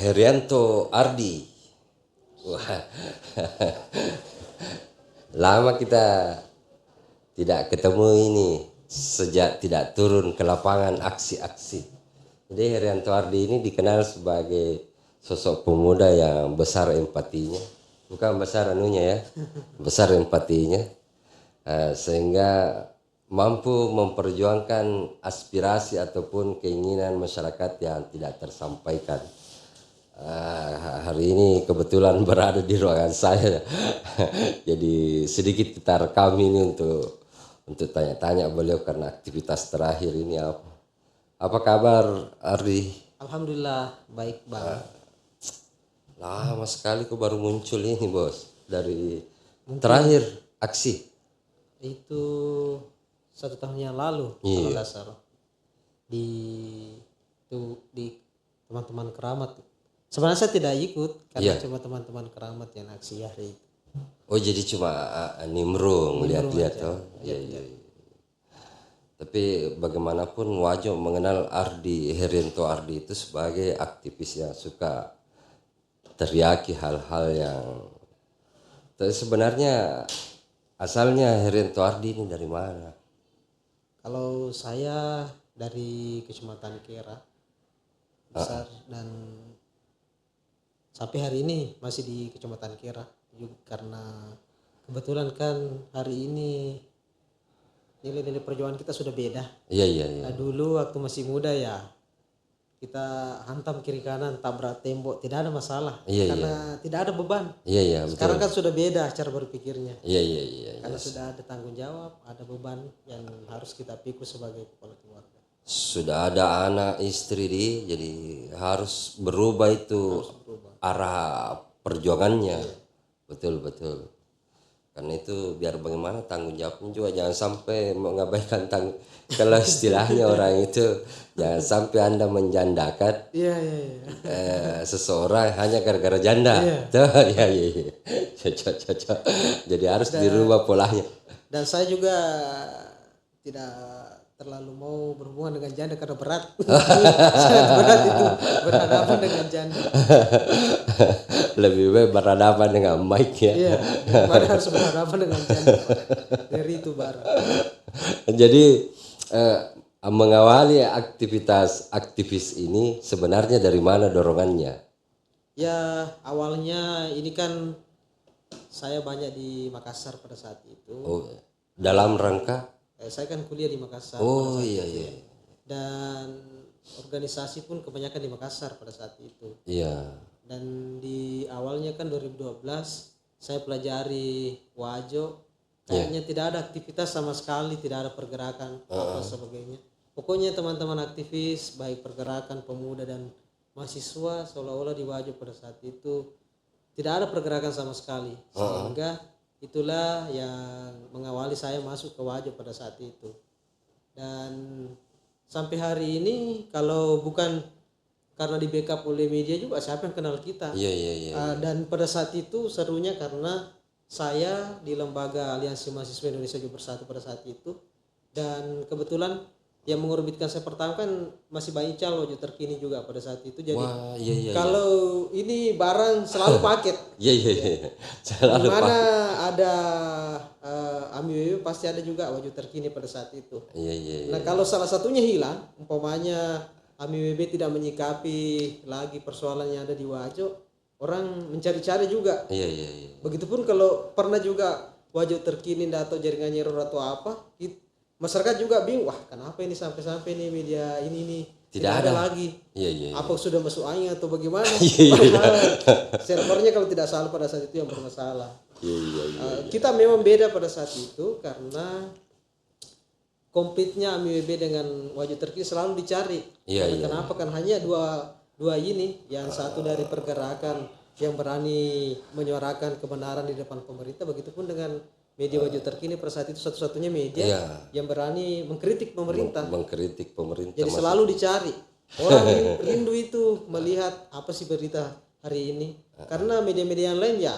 Herianto Ardi. Wah, lama kita tidak ketemu ini sejak tidak turun ke lapangan aksi-aksi. Jadi Herianto Ardi ini dikenal sebagai sosok pemuda yang besar empatinya, bukan besar anunya ya, besar empatinya, sehingga mampu memperjuangkan aspirasi ataupun keinginan masyarakat yang tidak tersampaikan. Hari ini kebetulan berada di ruangan saya, jadi sedikit kita rekam ini untuk tanya-tanya beliau karena aktivitas terakhir ini apa. Apa kabar Ardi? Alhamdulillah baik bang. Lama sekali kok baru muncul ini bos dari terakhir aksi. Itu 1 tahun yang lalu kalau nggak salah di teman-teman keramat. Sebenarnya saya tidak ikut karena cuma teman-teman keramat yang aksi hari itu. Oh jadi cuma nimbrung lihat-lihat toh. Iya. Tapi bagaimanapun Wajo mengenal Herianto Ardi itu sebagai aktivis yang suka teriaki hal-hal yang. Tapi sebenarnya asalnya Herianto Ardi ini dari mana? Kalau saya dari Kecamatan Kera besar dan sampai hari ini masih di Kecamatan Kera juga karena kebetulan kan hari ini nilai-nilai perjuangan kita sudah beda. Iya. Nah, dulu waktu masih muda ya kita hantam kiri kanan tabrak tembok tidak ada masalah karena tidak ada beban. Iya betul. Sekarang kan sudah beda cara berpikirnya. Iya. Karena sudah ada tanggung jawab, ada beban yang harus kita pikul sebagai kepala keluarga. Sudah ada anak istri jadi harus berubah itu arah perjuangannya. Betul. Karena itu biar bagaimana tanggung jawabnya juga jangan sampai mengabaikan kalau istilahnya orang itu jangan sampai Anda menjandakan seseorang hanya gara-gara janda. Iya. Cocok. Jadi harus dirubah polanya. Dan saya juga tidak terlalu mau berhubungan dengan janda karena berat. Berat itu berhadapan dengan janda. Lebih baik berhadapan dengan Mike ya. Iya, daripada harus berhadapan dengan janda. Dari itu baru. Jadi mengawali aktivis ini sebenarnya dari mana dorongannya? Ya awalnya ini kan saya banyak di Makassar pada saat itu. Oh, dalam rangka? Saya kan kuliah di Makassar. Oh iya. Dan organisasi pun kebanyakan di Makassar pada saat itu. Iya. Dan di awalnya kan 2012 saya pelajari Wajo. Kayaknya tidak ada aktivitas sama sekali, tidak ada pergerakan apa sebagainya. Pokoknya teman-teman aktivis baik pergerakan pemuda dan mahasiswa seolah-olah di Wajo pada saat itu tidak ada pergerakan sama sekali. Sehingga itulah yang mengawali saya masuk ke Wajo pada saat itu. Dan sampai hari ini kalau bukan karena di backup oleh media juga siapa yang kenal kita. Iya. Dan pada saat itu serunya karena saya di lembaga Aliansi Mahasiswa Indonesia Juga Bersatu pada saat itu, dan kebetulan yang mengorbitkan saya pertama kan masih Bang Ical Wajo terkini juga pada saat itu. Jadi kalau ini barang selalu paket. Iya. Selalu dimana ada AMIWB pasti ada juga Wajo terkini pada saat itu. Iya. Nah kalau salah satunya hilang, umpamanya AMIWB tidak menyikapi lagi persoalan yang ada di Wajo, orang mencari-cari juga. Iya. Begitupun kalau pernah juga Wajo terkini atau jaringan error atau apa, masyarakat juga bingung, wah kenapa ini sampai-sampai nih media ini tidak ada lagi. Iya. Apa sudah masuk angin atau bagaimana? Iya. Servernya kalau tidak salah pada saat itu yang bermasalah. Iya. Kita memang beda pada saat itu karena komplitnya AMIWB dengan Wajo terkini selalu dicari. Kenapa kan hanya dua ini, yang satu dari pergerakan yang berani menyuarakan kebenaran di depan pemerintah, begitupun dengan media Wajo terkini pada saat itu satu-satunya media yang berani mengkritik pemerintah. Jadi selalu dicari. Orang rindu itu melihat apa sih berita hari ini. Karena media-media yang lain ya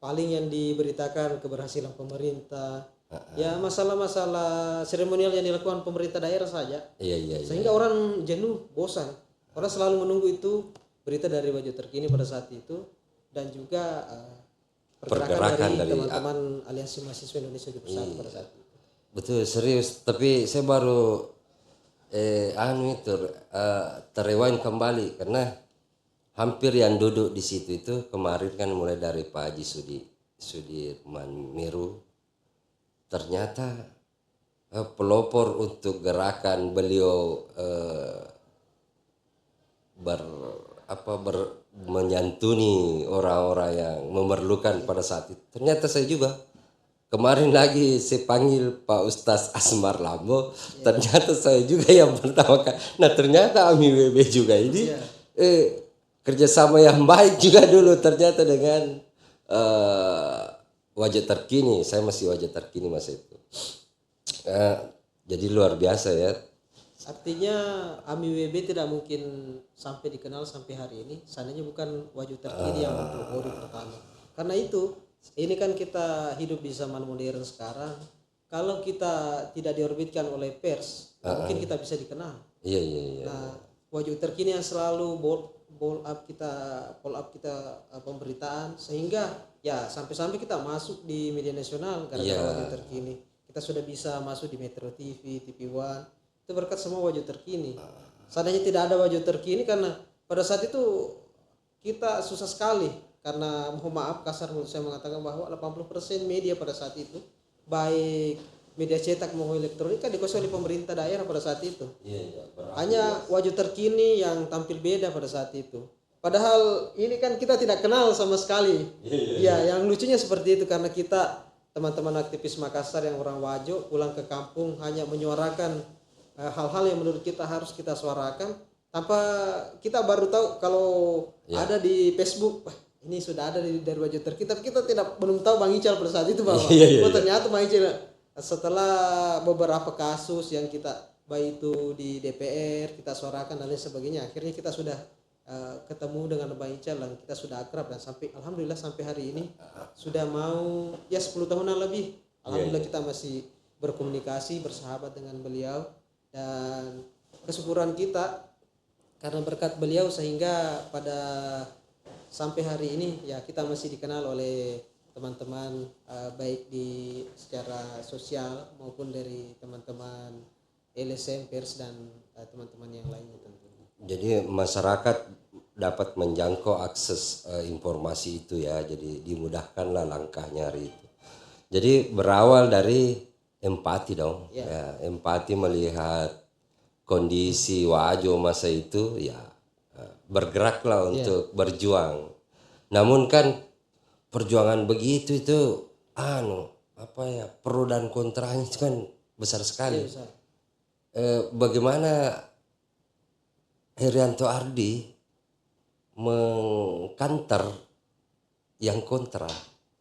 paling yang diberitakan keberhasilan pemerintah. Ya masalah-masalah seremonial yang dilakukan pemerintah daerah saja. Iya. Sehingga orang jenuh, bosan. Orang selalu menunggu itu berita dari Wajo Terkini pada saat itu, dan juga Pergerakan dari dari teman-teman Aliansi Mahasiswa Indonesia di Bersatu pada saat itu. betul serius. Tapi saya baru terrewind kembali karena hampir yang duduk di situ itu kemarin kan mulai dari Pak Haji Sudirman Miru, ternyata pelopor untuk gerakan beliau menyantuni orang-orang yang memerlukan pada saat itu. Ternyata saya juga kemarin lagi saya panggil Pak Ustaz Asmar Lambo, ternyata saya juga yang pertama kali. Nah ternyata Ami WB juga ini kerjasama yang baik juga dulu ternyata dengan Wajah Terkini. Saya masih Wajah Terkini masa itu. Jadi luar biasa ya. Artinya AMI WB tidak mungkin sampai dikenal sampai hari ini seandainya bukan Wajo Terkini yang mempelopori pertama. Karena itu, ini kan kita hidup di zaman modern sekarang. Kalau kita tidak diorbitkan oleh pers, mungkin kita bisa dikenal. Iya. Nah, Wajo Terkini yang selalu pull up kita pemberitaan, sehingga ya sampai-sampai kita masuk di media nasional gara-gara Wajo Terkini. Kita sudah bisa masuk di Metro TV, TV One. Itu berkat semua Wajo Terkini. Seandainya tidak ada Wajo Terkini, karena pada saat itu kita susah sekali, karena mohon maaf kasar menurut saya mengatakan bahwa 80% media pada saat itu, baik media cetak maupun elektronik, kan dikuasai oleh pemerintah daerah pada saat itu. Hanya Wajo Terkini yang tampil beda pada saat itu. Padahal ini kan kita tidak kenal sama sekali. Ya, yang lucunya seperti itu, karena kita teman-teman aktivis Makassar yang orang Wajo pulang ke kampung hanya menyuarakan hal-hal yang menurut kita harus kita suarakan, tanpa kita baru tahu kalau ada di Facebook, wah, ini sudah ada dari Wajo Terkini, tapi kita belum tahu Bang Ical pada saat itu bahwa ternyata Bang Ical setelah beberapa kasus yang kita baik itu di DPR kita suarakan dan lain sebagainya, akhirnya kita sudah ketemu dengan Bang Ical dan kita sudah akrab, dan sampai alhamdulillah sampai hari ini sudah mau 10 tahunan lebih. Alhamdulillah kita masih berkomunikasi, bersahabat dengan beliau, dan kesyukuran kita karena berkat beliau sehingga pada sampai hari ini ya kita masih dikenal oleh teman-teman baik di secara sosial maupun dari teman-teman LSM pers dan teman-teman yang lainnya tentunya. Jadi masyarakat dapat menjangkau akses informasi itu ya, jadi dimudahkanlah langkahnya hari itu. Jadi berawal dari empati dong, ya, empati melihat kondisi Wajo masa itu, ya bergeraklah untuk berjuang. Namun kan perjuangan begitu itu pro dan kontranya itu kan besar sekali. Bagaimana Herianto Ardi mengkanter yang kontra?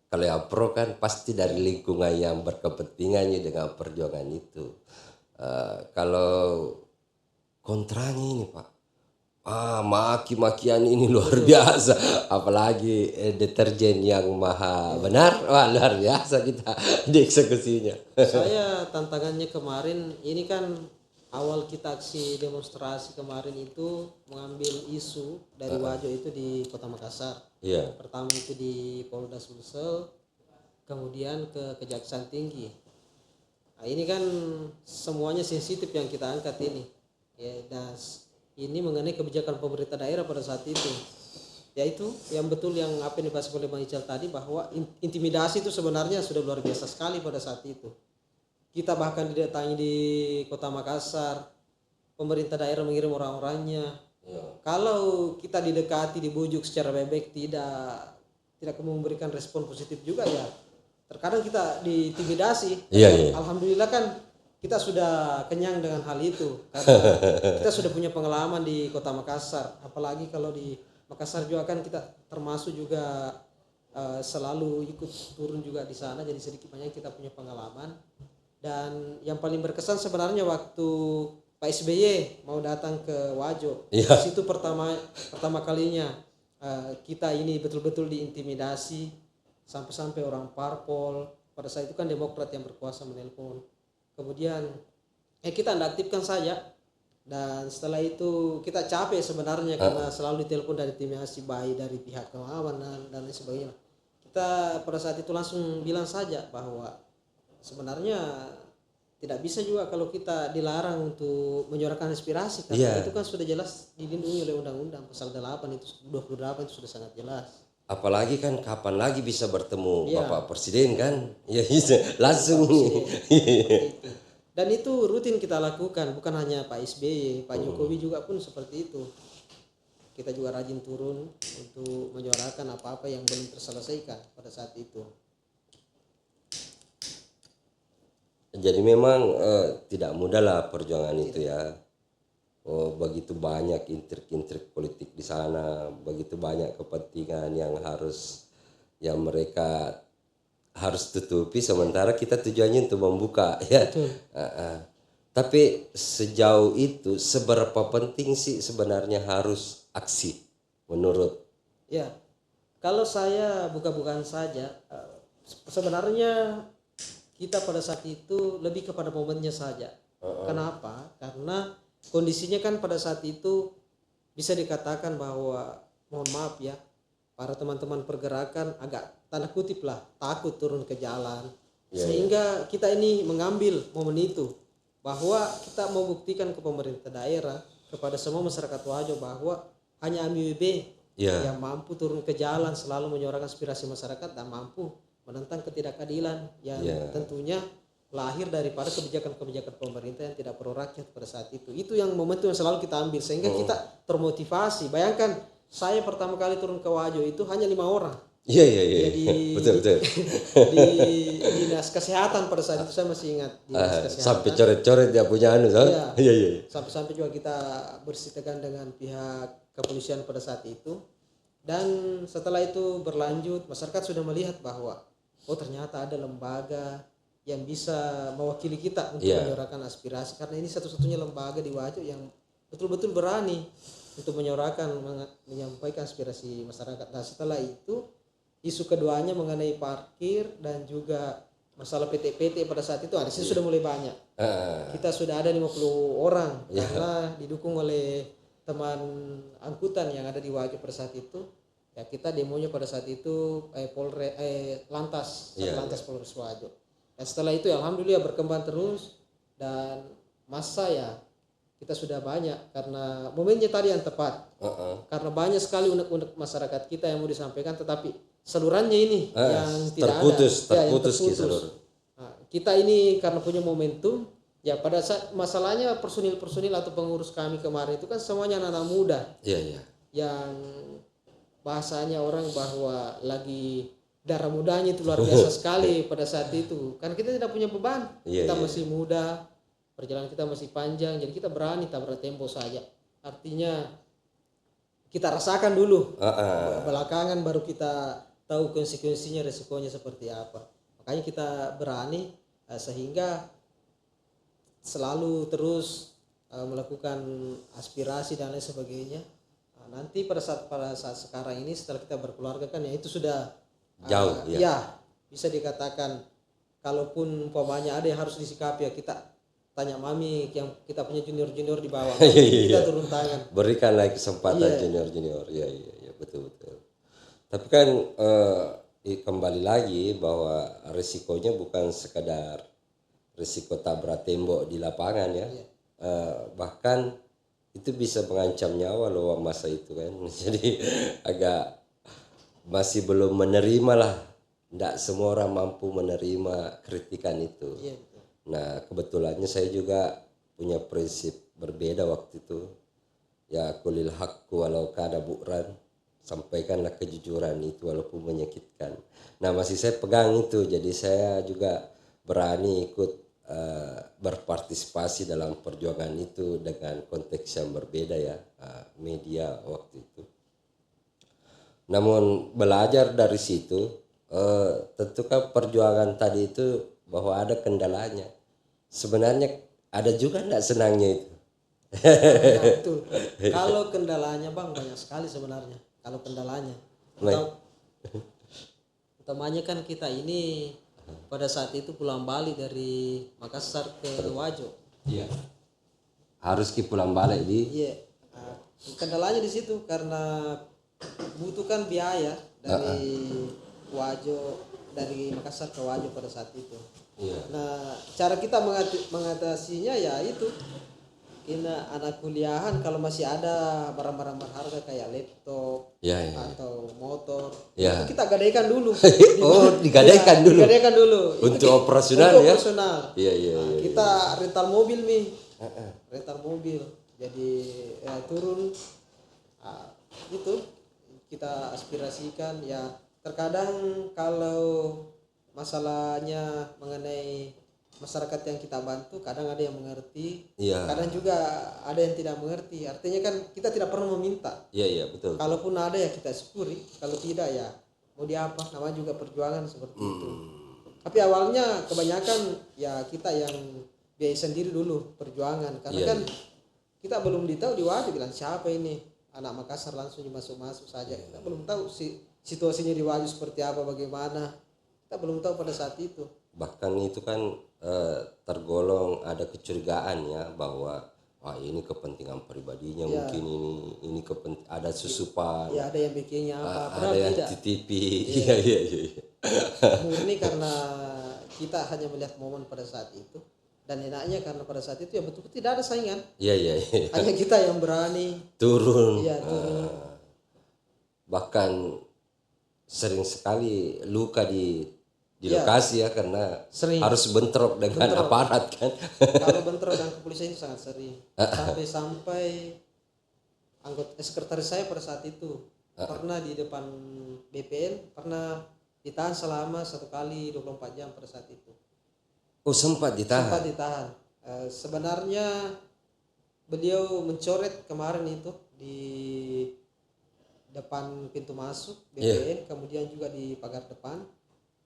Kalau yang pro kan pasti dari lingkungan yang berkepentingannya dengan perjuangan itu. Kalau kontranya ini Pak, maki-makian ini luar biasa, apalagi deterjen yang maha benar, luar biasa kita dieksekusinya. Saya tantangannya kemarin ini kan awal kita aksi demonstrasi kemarin itu mengambil isu dari Wajo itu di Kota Makassar. Pertama itu di Polda Sulsel, kemudian ke Kejaksaan Tinggi. Nah, ini kan semuanya sensitif yang kita angkat ini. Ya, dan ini mengenai kebijakan pemerintah daerah pada saat itu. Yaitu yang betul yang apa yang dibahas oleh Bang Ical tadi, bahwa intimidasi itu sebenarnya sudah luar biasa sekali pada saat itu. Kita bahkan didatangi di Kota Makassar, pemerintah daerah mengirim orang-orangnya. Kalau kita didekati, dibujuk secara bebek, tidak memberikan respon positif juga, ya terkadang kita diintimidasi. Alhamdulillah kan kita sudah kenyang dengan hal itu, karena kita sudah punya pengalaman di Kota Makassar. Apalagi kalau di Makassar juga kan kita termasuk juga selalu ikut turun juga di sana, jadi sedikit banyak kita punya pengalaman. Dan yang paling berkesan sebenarnya waktu Pak SBY mau datang ke Wajo, di situ pertama kalinya kita ini betul-betul diintimidasi, sampai orang parpol pada saat itu kan Demokrat yang berkuasa menelpon. Kemudian kita anda aktifkan saja. Dan setelah itu kita capek sebenarnya karena selalu ditelepon dari tim baik dari pihak keamanan dan lain sebagainya. Kita pada saat itu langsung bilang saja bahwa sebenarnya tidak bisa juga kalau kita dilarang untuk menyuarakan aspirasi karena itu kan sudah jelas dilindungi oleh undang-undang pasal 8 itu 28 itu sudah sangat jelas. Apalagi kan kapan lagi bisa bertemu Bapak Presiden kan? Ya bisa langsung nih. Itu. Dan itu rutin kita lakukan, bukan hanya Pak SBY, Pak Jokowi juga pun seperti itu. Kita juga rajin turun untuk menyuarakan apa-apa yang belum terselesaikan pada saat itu. Jadi memang tidak mudah lah perjuangan itu ya. Oh, begitu banyak intrik-intrik politik di sana, begitu banyak kepentingan yang mereka harus tutupi, sementara kita tujuannya untuk membuka ya. Tapi sejauh itu seberapa penting sih sebenarnya harus aksi menurut? Ya, kalau saya buka-bukaan saja, sebenarnya kita pada saat itu lebih kepada momennya saja. Kenapa? Karena kondisinya kan pada saat itu bisa dikatakan bahwa, mohon maaf ya, para teman-teman pergerakan agak tanda kutip lah takut turun ke jalan, sehingga kita ini mengambil momen itu bahwa kita mau buktikan ke pemerintah daerah, kepada semua masyarakat Wajo bahwa hanya AMIWB yang mampu turun ke jalan selalu menyuarakan aspirasi masyarakat dan mampu menentang ketidakadilan yang tentunya lahir daripada kebijakan-kebijakan pemerintah yang tidak pro rakyat pada saat itu. Itu yang momentum yang selalu kita ambil sehingga kita termotivasi. Bayangkan saya pertama kali turun ke Wajo itu hanya 5 orang. Iya. Jadi Betul. di dinas kesehatan pada saat itu saya masih ingat dinas kesehatan. Sampai coret-coret dia punya anu kan? Iya. Sampai juga kita bersitekan dengan pihak kepolisian pada saat itu. Dan setelah itu berlanjut, masyarakat sudah melihat bahwa ternyata ada lembaga yang bisa mewakili kita untuk menyuarakan aspirasi, karena ini satu-satunya lembaga di Wajo yang betul-betul berani untuk menyampaikan aspirasi masyarakat. Nah, setelah itu isu keduanya mengenai parkir dan juga masalah PT-PT pada saat itu di sini sudah mulai banyak. Kita sudah ada 50 orang karena didukung oleh teman angkutan yang ada di Wajo pada saat itu. Ya, kita demonya pada saat itu Lantas Polres Wajo. Dan setelah itu alhamdulillah berkembang terus dan masa ya kita sudah banyak karena momennya tadi yang tepat. Karena banyak sekali unek-unek masyarakat kita yang mau disampaikan, tetapi salurannya ini yang tidak terputus, ada. Yang terputus. Nah, kita ini karena punya momentum, ya pada saat masalahnya personil atau pengurus kami kemarin itu kan semuanya anak-anak muda. Iya. Yang bahasanya orang bahwa lagi darah mudanya itu luar biasa sekali pada saat itu. Kan kita tidak punya beban. Kita masih muda. Perjalanan kita masih panjang, jadi kita berani tabrak tempo saja. Artinya kita rasakan dulu, belakangan baru kita tahu konsekuensinya, resikonya seperti apa. Makanya kita berani sehingga selalu terus melakukan aspirasi dan lain sebagainya. Nanti pada saat sekarang ini setelah kita berkeluarga kan ya itu sudah jauh. Ya bisa dikatakan kalaupun umpamanya ada yang harus disikapi ya kita tanya mami yang kita punya junior di bawah. Kita turun tangan. Berikanlah kesempatan junior. Iya, betul. Tapi kan kembali lagi bahwa risikonya bukan sekadar risiko tabrak tembok di lapangan ya. Bahkan itu bisa mengancam nyawa loh masa itu kan. Jadi agak masih belum menerima lah. Tidak semua orang mampu menerima kritikan itu. Nah, kebetulannya saya juga punya prinsip berbeda waktu itu. Ya, kulil haqqu walau kana bu'ran. Sampaikanlah kejujuran itu walaupun menyakitkan. Nah, masih saya pegang itu. Jadi saya juga berani ikut berpartisipasi dalam perjuangan itu dengan konteks yang berbeda ya, media waktu itu. Namun belajar dari situ, tentu kan perjuangan tadi itu bahwa ada kendalanya. Sebenarnya ada juga enggak senangnya itu. Betul. Kalau kendalanya Bang banyak sekali sebenarnya. Kalau kendalanya. Utamanya kan kita ini pada saat itu pulang balik dari Makassar ke Wajo. Iya. harus ki pulang balik di. Iya. Kendalanya di situ karena butuhkan biaya dari Wajo, dari Makassar ke Wajo pada saat itu. Iya. Nah, cara kita mengatasinya ya itu, ini anak kuliahan kalau masih ada barang-barang berharga kayak laptop Ya, ya. atau motor, Ya. itu kita gadaikan dulu. Oh, digadaikan dulu. Digadaikan dulu. Untuk Itu operasional untuk ya? operasional. Iya, iya, Nah, iya. kita rental mobil nih. Rental mobil. Jadi turun itu kita aspirasikan ya. Terkadang kalau masalahnya mengenai masyarakat yang kita bantu, kadang ada yang mengerti, Iya. kadang juga ada yang tidak mengerti. Artinya kan kita tidak pernah meminta. Iya, iya, betul. Kalaupun ada ya kita syukuri, kalau tidak ya mau diapa, namanya juga perjuangan seperti itu. Tapi awalnya kebanyakan ya kita yang biaya sendiri dulu perjuangan, karena Iya, kan kita belum ditahu di Wajo, bilang siapa ini anak Makassar langsung masuk saja. Kita belum tahu situasinya di Wajo seperti apa, bagaimana, kita belum tahu pada saat itu. Bahkan itu kan tergolong ada kecurigaan ya bahwa ini kepentingan pribadinya, mungkin ini ada susupan, Ya ada yang bikinnya apa, ada padahal yang tidak. titipi. Iya, iya, iya. Murni karena kita hanya melihat momen pada saat itu, dan enaknya karena pada saat itu ya betul-betul tidak ada saingan, Iya, iya, iya. hanya kita yang berani. Turun. Iya, turun. Bahkan sering sekali luka di lokasi ya, karena Sering. harus bentrok dengan aparat kan. Kalau bentrok dengan kepolisian itu sangat sering. Sampai anggota sekretaris saya pada saat itu pernah di depan BPN, pernah ditahan selama 1 kali 24 jam pada saat itu. Oh, sempat ditahan. Sempat ditahan. Sebenarnya beliau mencoret kemarin itu di depan pintu masuk BPN, kemudian juga di pagar depan.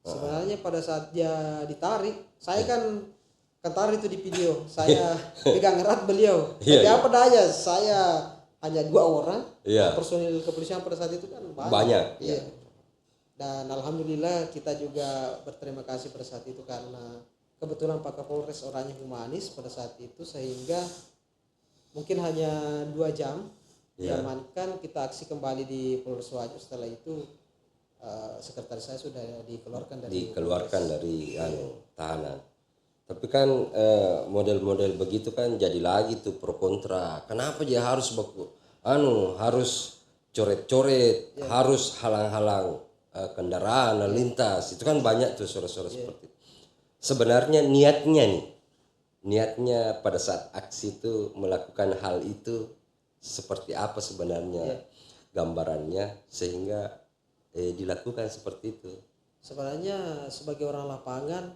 Sebenarnya pada saat dia ditarik, saya kan tarik itu di video, saya pegang erat beliau. Tapi apa daya, saya hanya 2 orang, personil kepolisian pada saat itu kan banyak. Iya. Dan alhamdulillah kita juga berterima kasih pada saat itu karena kebetulan Pak Kapolres orangnya humanis pada saat itu, sehingga mungkin hanya 2 jam diamankan, kita aksi kembali di Polres Wajo. Setelah itu sekretaris saya sudah dikeluarkan dari tahanan. Tapi kan model-model begitu kan jadi lagi tuh pro kontra. Kenapa dia harus harus coret-coret, harus halang-halang kendaraan lalu lintas. Itu kan banyak tuh suara-suara seperti itu. Sebenarnya niatnya pada saat aksi itu melakukan hal itu seperti apa sebenarnya gambarannya sehingga dilakukan seperti itu. Sebenarnya sebagai orang lapangan,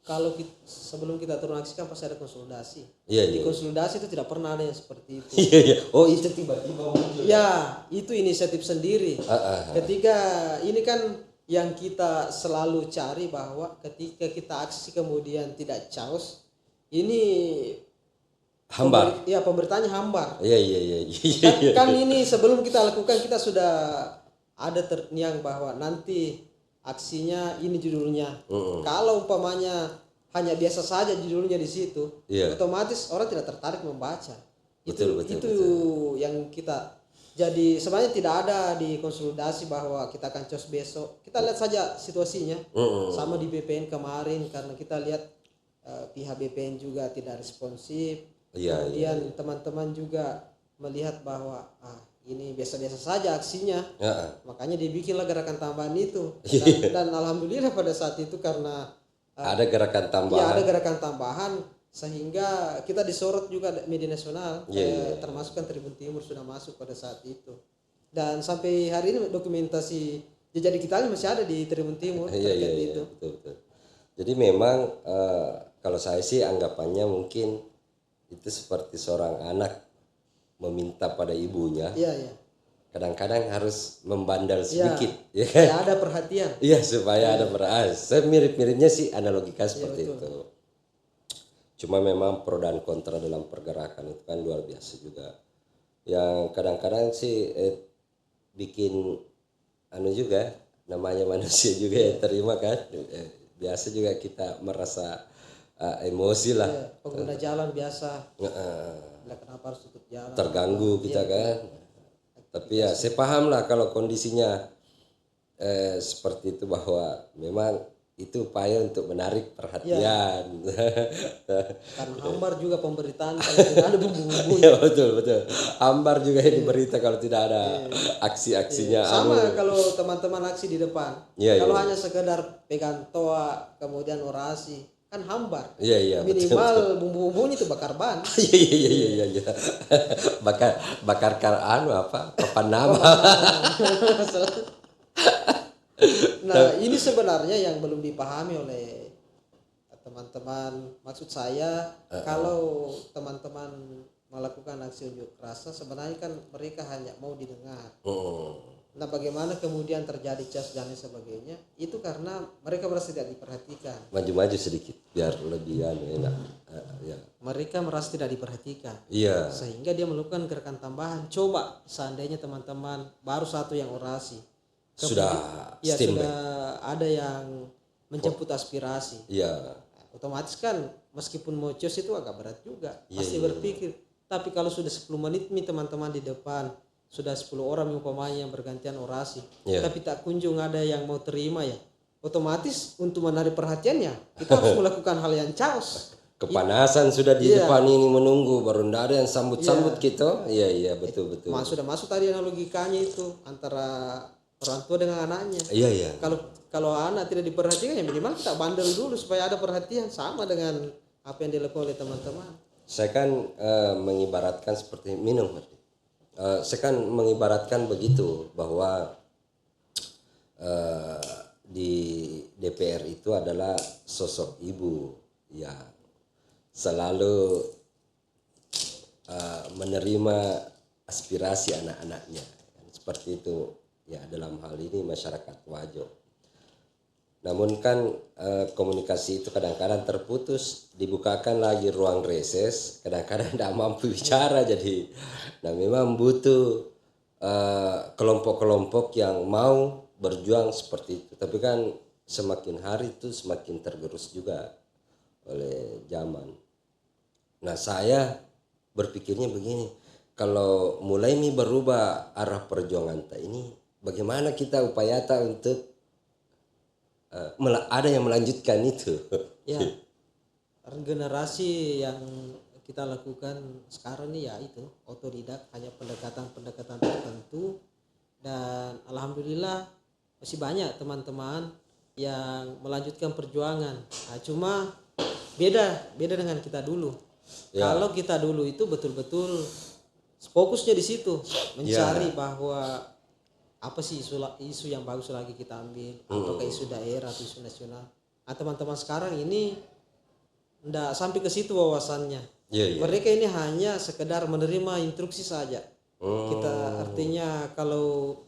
kalau sebelum kita turun aksi kan pasti ada konsolidasi. Di konsolidasi itu tidak pernah ada yang seperti itu. Oh, itu tiba-tiba muncul. Ya, itu inisiatif sendiri. Ketika ini kan yang kita selalu cari, bahwa ketika kita aksi kemudian tidak chaos, ini hambar. Pemberitaannya hambar. Iya. Kan ini sebelum kita lakukan kita sudah ada terniang bahwa nanti aksinya ini judulnya. Kalau umpamanya hanya biasa saja judulnya di situ, otomatis orang tidak tertarik membaca. Betul. Yang kita, jadi sebenarnya tidak ada di konsolidasi bahwa kita akan cos besok. Kita lihat saja situasinya. Sama di BPN kemarin, karena kita lihat pihak BPN juga tidak responsif. Kemudian teman-teman juga melihat bahwa ini biasa-biasa saja aksinya, makanya dibikinlah gerakan tambahan itu. Dan alhamdulillah pada saat itu karena ada gerakan tambahan. Ya, ada gerakan tambahan sehingga kita disorot juga media nasional, termasuk kan Tribun Timur sudah masuk pada saat itu. Dan sampai hari ini dokumentasi jejak digitalnya masih ada di Tribun Timur terkait itu. Betul. Jadi memang kalau saya sih anggapannya mungkin itu seperti seorang anak meminta pada ibunya. Kadang-kadang harus membandel sedikit, ya ada perhatian. Supaya ada perhatian. Saya mirip-miripnya sih analogikan seperti itu. Cuma memang pro dan kontra dalam pergerakan itu kan luar biasa juga. Yang kadang-kadang sih bikin namanya manusia juga ya terima kan. Biasa juga kita merasa emosi lah. Ya, pengguna jalan biasa, Heeh. lah kenapa harus tutup jalan? Terganggu kita kan. Tapi ya saya paham lah kalau kondisinya seperti itu, bahwa memang itu upaya untuk menarik perhatian. Karena hambar juga pemberitaan kalau tidak ada bumbu-bumbu. Ya betul betul. Hambar juga ini berita kalau tidak ada aksi-aksinya. Sama kalau teman-teman aksi di depan. Iya, Kalau iya. hanya sekedar pegang toa kemudian orasi kan hambar. Iya iya betul. Minimal bumbu-bumbunya itu bakar ban. Iya iya iya iya iya. Bakar apa? Papan nama. Nah, ini sebenarnya yang belum dipahami oleh teman-teman. Maksud saya, kalau teman-teman melakukan aksi unjuk rasa, sebenarnya kan mereka hanya mau didengar. Nah, bagaimana kemudian terjadi cas dan lain sebagainya? Itu karena mereka merasa tidak diperhatikan. Maju-maju sedikit biar lebih enak. Ya. Mereka merasa tidak diperhatikan. Iya. Sehingga dia melakukan gerakan tambahan. Coba seandainya teman-teman baru satu yang orasi. Sudah Ya standby. sudah ada yang menjemput aspirasi. Iya. Otomatis kan meskipun mau cus itu agak berat juga. Iya, Pasti berpikir. Tapi kalau sudah 10 menit nih teman-teman di depan, sudah 10 orang umpamanya yang bergantian orasi, Iya. tapi tak kunjung ada yang mau terima ya. Otomatis untuk menarik perhatiannya kita harus melakukan hal yang chaos. Kepanasan sudah di Iya. depan ini menunggu, baru ndak ada yang sambut-sambut kita. Iya iya betul betul. Sudah masuk tadi analogikanya itu antara orang tua dengan anaknya. Iya iya. Kalau anak tidak diperhatikan ya minimal kita bandel dulu supaya ada perhatian, sama dengan apa yang dilakukan oleh teman-teman. Saya kan mengibaratkan seperti minum. Saya kan mengibaratkan begitu, bahwa di DPR itu adalah sosok ibu yang selalu menerima aspirasi anak-anaknya. Seperti itu ya, dalam hal ini masyarakat Wajo. Namun kan komunikasi itu kadang-kadang terputus, dibukakan lagi ruang reses, kadang-kadang tidak mampu bicara. Jadi nah memang butuh kelompok-kelompok yang mau berjuang seperti itu. Tapi kan semakin hari itu semakin tergerus juga oleh zaman. Nah saya berpikirnya begini, kalau mulai nih berubah arah perjuangan ini, bagaimana kita upayata untuk ada yang melanjutkan itu. Ya, regenerasi yang kita lakukan sekarang ini ya itu otodidak, hanya pendekatan-pendekatan tertentu, dan alhamdulillah masih banyak teman-teman yang melanjutkan perjuangan. Nah, cuma beda dengan kita dulu. Ya. Kalau kita dulu itu betul-betul fokusnya di situ, mencari bahwa apa sih isu yang bagus lagi kita ambil, apakah isu daerah atau isu nasional. Nah, teman-teman sekarang ini ndak sampai ke situ wawasannya. Iya, iya. Mereka ini hanya sekedar menerima instruksi saja. Kita artinya kalau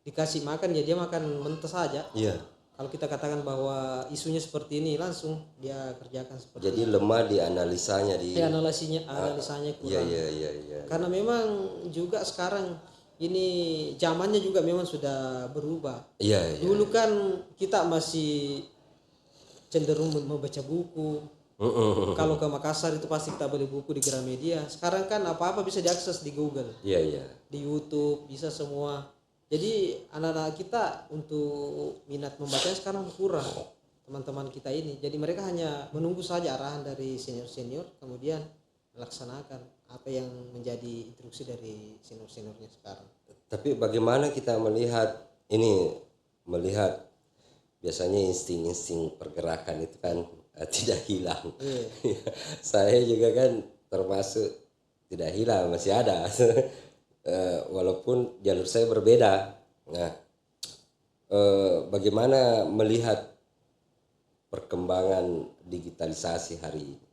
dikasih makan ya dia makan mentah saja. Iya. Kalau kita katakan bahwa isunya seperti ini, langsung dia kerjakan seperti Jadi lemah di analisanya di. analisanya Iya kurang. iya iya iya. Karena memang juga sekarang ini zamannya juga memang sudah berubah. Iya iya. Dulu kan kita masih cenderung membaca buku. Kalau ke Makassar itu pasti kita beli buku di Gramedia. Sekarang kan apa-apa bisa diakses di Google, Iya iya. di YouTube, bisa semua. Jadi anak-anak kita untuk minat membacanya sekarang kurang, teman-teman kita ini. Jadi mereka hanya menunggu saja arahan dari senior-senior, kemudian melaksanakan apa yang menjadi instruksi dari senior-seniornya sekarang. Tapi bagaimana kita melihat ini, melihat biasanya insting-insting pergerakan itu kan tidak hilang. Saya juga kan termasuk tidak hilang, masih ada. Walaupun jalur saya berbeda. Nah, bagaimana melihat perkembangan digitalisasi hari ini?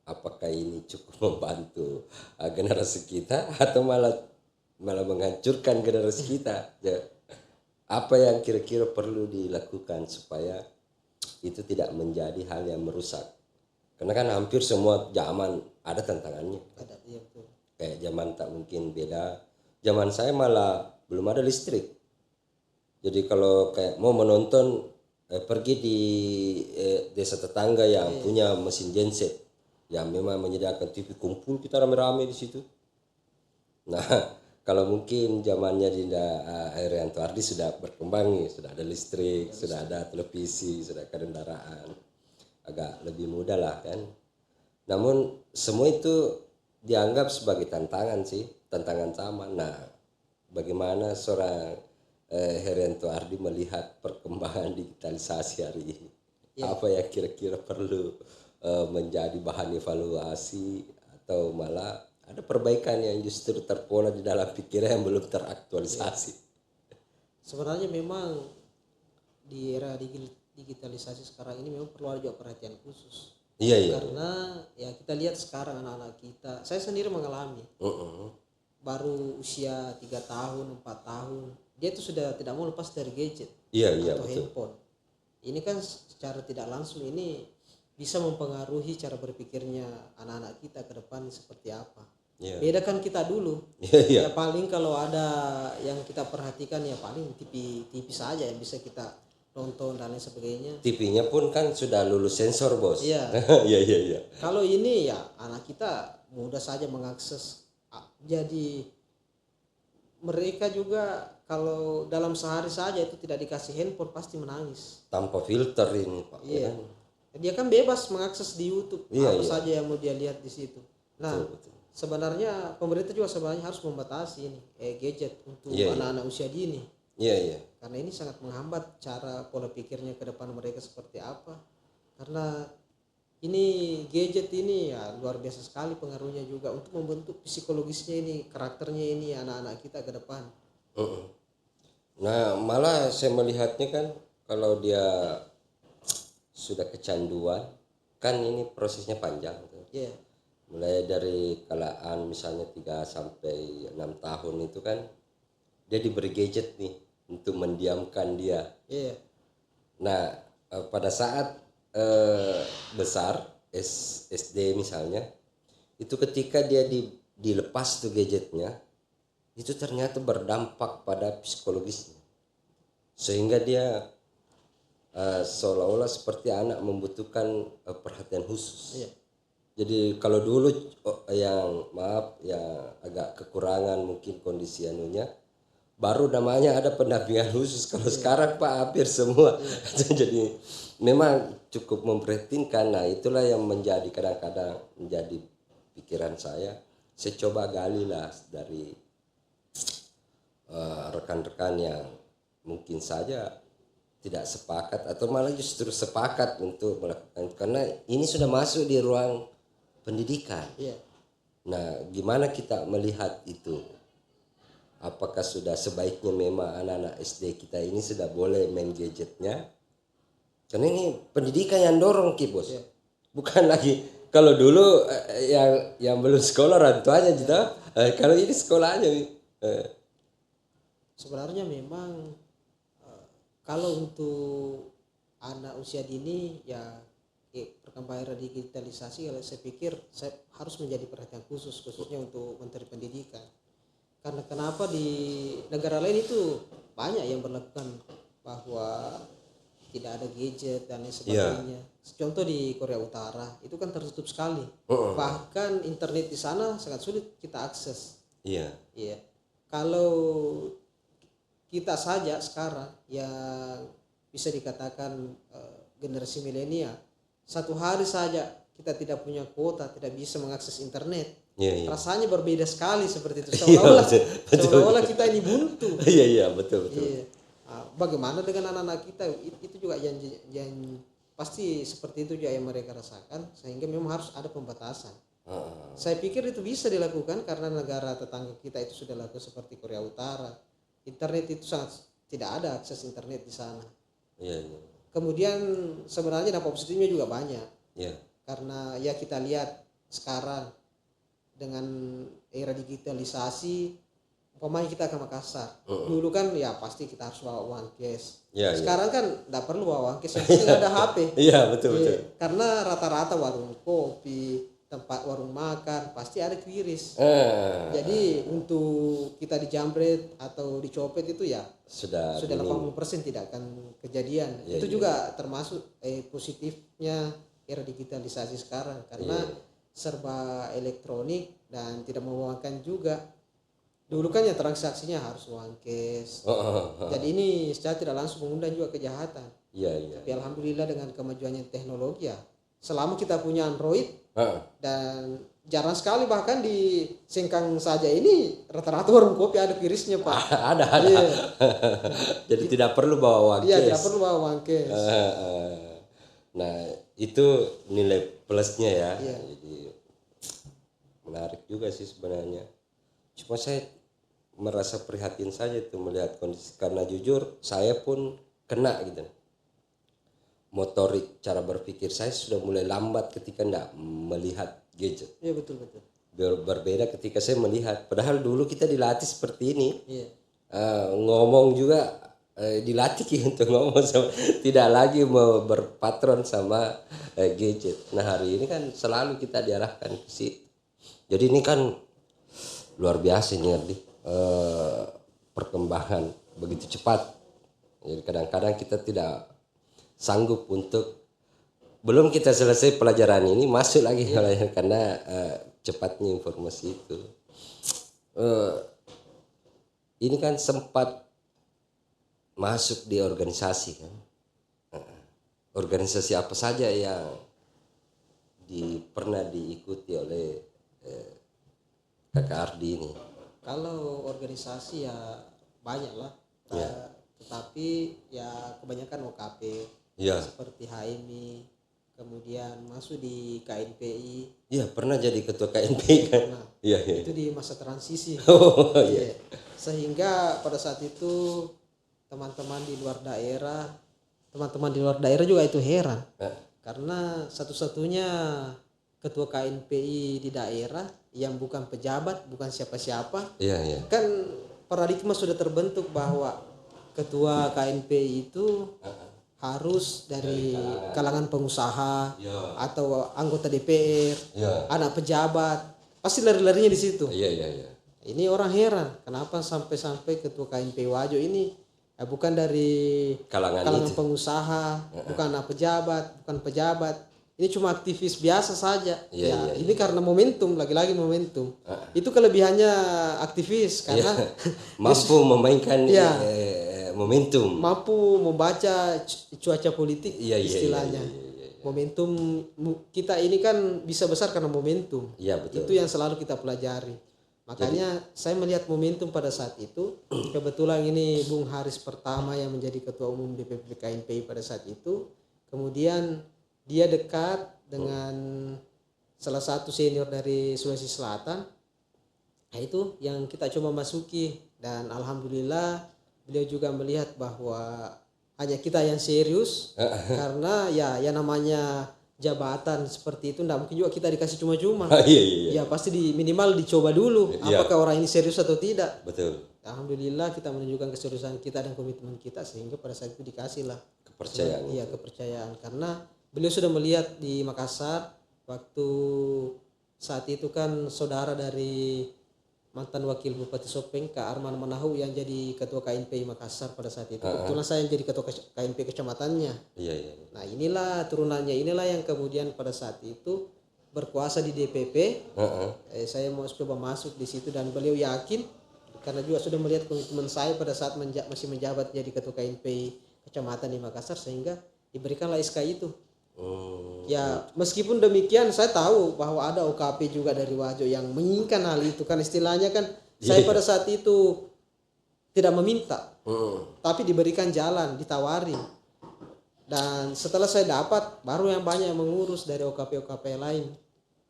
Apakah ini cukup membantu generasi kita atau malah menghancurkan generasi kita? Ya. Apa yang kira-kira perlu dilakukan supaya itu tidak menjadi hal yang merusak? Karena kan hampir semua zaman ada tantangannya. Ada, iya betul. Kayak zaman tak mungkin beda. Zaman saya malah belum ada listrik. Jadi kalau kayak mau menonton pergi di desa tetangga yang punya mesin genset yang memang menyediakan TV, kumpul kita rame-rame di situ. Nah, kalau mungkin zamannya Dinda Herianto Ardi sudah berkembang nih, sudah ada listrik, sudah ada televisi, sudah ada kendaraan, agak lebih mudah lah kan. Namun semua itu dianggap sebagai tantangan sih, tantangan zaman. Nah, bagaimana seorang Herianto Ardi melihat perkembangan digitalisasi hari ini? Apa yang kira-kira perlu menjadi bahan evaluasi atau malah ada perbaikan yang justru terpola di dalam pikiran yang belum teraktualisasi? Sebenarnya memang di era digitalisasi sekarang ini memang perlu ada juga perhatian khusus. Iya, iya. Karena ya kita lihat sekarang anak-anak kita, saya sendiri mengalami, baru usia 3 tahun, 4 tahun, dia itu sudah tidak mau lepas dari gadget Iya, iya, atau betul. handphone. Ini kan secara tidak langsung ini bisa mempengaruhi cara berpikirnya anak-anak kita ke depan seperti apa. Iya. Beda kan kita dulu. Iya, iya. Ya paling kalau ada yang kita perhatikan ya paling TV saja yang bisa kita nonton dan lain sebagainya. TV-nya pun kan sudah lulus sensor, Bos. Iya. Iya, iya, iya. Kalau ini ya anak kita mudah saja mengakses. Jadi mereka juga kalau dalam sehari saja itu tidak dikasih handphone pasti menangis. Tanpa filter ini, Pak. Iya. Kan? Dia kan bebas mengakses di YouTube Iya, apa iya. saja yang mau dia lihat di situ. Nah, Betul. sebenarnya pemerintah juga sebenarnya harus membatasi ini gadget untuk Iya, iya. anak-anak usia dini. Iya, iya. Karena ini sangat menghambat cara pola pikirnya ke depan mereka seperti apa. Karena ini gadget ini ya luar biasa sekali pengaruhnya juga untuk membentuk psikologisnya ini, karakternya ini anak-anak kita ke depan. Nah, malah saya melihatnya kan kalau dia sudah kecanduan, kan ini prosesnya panjang tuh. Iya. Mulai dari kalaan misalnya 3 sampai 6 tahun itu kan dia diberi gadget nih untuk mendiamkan dia. Iya. Nah, pada saat besar SD misalnya, itu ketika dia dilepas tuh gadgetnya, itu ternyata berdampak pada psikologisnya, sehingga dia seolah-olah seperti anak membutuhkan perhatian khusus. Iya. Jadi kalau dulu yang maaf yang agak kekurangan mungkin kondisi anunya, baru namanya ada pendampingan khusus. Kalau sekarang Pak hampir semua. Jadi memang cukup memprihatinkan. Nah, itulah yang menjadi kadang-kadang menjadi pikiran saya. Saya coba gali lah dari rekan-rekan yang mungkin saja tidak sepakat atau malah justru sepakat untuk melakukan, karena ini sudah masuk di ruang pendidikan. Iya. Nah, gimana kita melihat itu? Apakah sudah sebaiknya memang anak-anak SD kita ini sudah boleh main gadgetnya? Karena ini pendidikan yang dorong, Ki, Bos. Iya. Bukan lagi kalau dulu yang belum sekolah orang tuanya gitu. Kalau ini sekolahnya. Sebenarnya memang kalau untuk anak usia dini ya perkembangan era digitalisasi, kalau saya pikir saya harus menjadi perhatian khususnya untuk Menteri Pendidikan. Karena kenapa di negara lain itu banyak yang berlakukan bahwa tidak ada gadget dan lain sebagainya. Contoh di Korea Utara itu kan tertutup sekali. Bahkan internet di sana sangat sulit kita akses. Iya. Iya. Kalau kita saja sekarang yang bisa dikatakan generasi milenial, satu hari saja kita tidak punya kuota, tidak bisa mengakses internet. Iya, iya. Rasanya berbeda sekali seperti itu. Iya, Seolah-olah kita ini buntu. Iya, iya, betul. Iya. Bagaimana dengan anak-anak kita? Itu juga yang pasti seperti itu juga yang mereka rasakan, sehingga memang harus ada pembatasan. Saya pikir itu bisa dilakukan karena negara tetangga kita itu sudah lakukan seperti Korea Utara. Internet itu sangat tidak ada akses internet di sana. Iya, iya. Kemudian sebenarnya dampak positifnya juga banyak. Iya. Karena ya kita lihat sekarang dengan era digitalisasi, umpamanya kita ke Makassar. Dulu kan ya pasti kita harus bawa uang cash. Iya, Sekarang kan tidak perlu bawa uang cash, yang penting ada HP. Iya, betul. Karena rata-rata warung kopi, tempat warung makan pasti ada QRIS. Ah, Jadi untuk kita dijambret atau dicopet itu ya sudah sudah minim. 80% tidak akan kejadian. Iya, Itu iya. juga termasuk positifnya era digitalisasi sekarang karena Iya. serba elektronik dan tidak membawakan juga. Dulu kan ya transaksinya harus uang cash. Oh, oh, oh. Jadi ini secara tidak langsung mengundang juga kejahatan. Iya, iya. Tapi alhamdulillah dengan kemajuannya teknologi ya, selama kita punya Android Ah, dan jarang sekali bahkan di Sengkang saja ini rata-rata warung kopi ada QRIS-nya Pak. ada. Iya, Jadi tidak perlu bawa uang iya tidak cash. perlu bawa uang cash. Nah, itu nilai plusnya ya. Iya. Jadi menarik juga sih sebenarnya. Cuma saya merasa prihatin saja tuh melihat kondisi, karena jujur saya pun kena gitu. Motorik cara berpikir saya sudah mulai lambat ketika tidak melihat gadget. Iya betul betul. Berbeda ketika saya melihat. Padahal dulu kita dilatih seperti ini. Iya. Ngomong juga dilatih untuk ngomong sama, tidak lagi mau berpatron sama gadget. Nah hari ini kan selalu kita diarahkan ke situ. Jadi ini kan luar biasa nih Ardi. Perkembangan begitu cepat. Jadi kadang-kadang kita tidak sanggup untuk, belum kita selesai pelajaran ini masuk lagi karena cepatnya informasi itu. Ini kan sempat masuk di organisasi kan. Organisasi apa saja yang pernah diikuti oleh Kakak Ardi ini? Kalau organisasi ya banyak lah. Tetapi ya kebanyakan OKP Ya, seperti HMI, kemudian masuk di KNPI. iya pernah jadi ketua KNP kan? Nah, Iya, iya. itu di masa transisi. Oh iya. Iya. Sehingga pada saat itu teman-teman di luar daerah juga itu heran. Karena satu-satunya ketua KNPI di daerah yang bukan pejabat, bukan siapa-siapa. Iya, iya. Kan paradigma sudah terbentuk bahwa ketua KNPI itu harus dari kalangan pengusaha atau anggota DPR, anak pejabat. Pasti lari-larinya di situ. Iya, iya, iya. Ini orang heran, kenapa sampai ketua KNPI Wajo ini bukan dari Kalangan itu. pengusaha, bukan anak pejabat, bukan pejabat. Ini cuma aktivis biasa saja. Iya, Ini karena momentum, lagi-lagi momentum. Itu kelebihannya aktivis karena Mampu memainkan Iya. momentum. mampu membaca cuaca politik Iya, iya, istilahnya. Momentum kita ini kan bisa besar karena momentum. Iya, betul. Itu yang selalu kita pelajari. Makanya saya melihat momentum pada saat itu. Kebetulan ini Bung Haris pertama yang menjadi ketua umum DPP KNPI pada saat itu. Kemudian dia dekat dengan salah satu senior dari Sulawesi Selatan. Nah itu yang kita coba masuki, dan alhamdulillah beliau juga melihat bahwa hanya kita yang serius karena ya namanya jabatan seperti itu tidak mungkin juga kita dikasih cuma-cuma. Iya, iya, iya. Ya pasti minimal dicoba dulu apakah orang ini serius atau tidak. Betul. Alhamdulillah kita menunjukkan keseriusan kita dan komitmen kita sehingga pada saat itu dikasih lah Kepercayaan. iya kepercayaan, karena beliau sudah melihat di Makassar waktu saat itu kan saudara dari mantan wakil Bupati Sopeng Kak Arman Manahu yang jadi ketua KNPI Makassar pada saat itu. Kebetulan saya yang jadi ketua KNPI kecamatannya. Iya, iya. Nah inilah turunannya, inilah yang kemudian pada saat itu berkuasa di DPP. Saya mau coba masuk di situ dan beliau yakin karena juga sudah melihat komitmen saya pada saat masih menjabat jadi ketua KNPI kecamatan di Makassar sehingga diberikanlah SK itu. Ya meskipun demikian saya tahu bahwa ada OKP juga dari Wajo yang menginginkan hal itu kan istilahnya kan. Saya pada saat itu tidak meminta, tapi diberikan jalan, ditawari. Dan setelah saya dapat baru yang banyak yang mengurus dari OKP lain.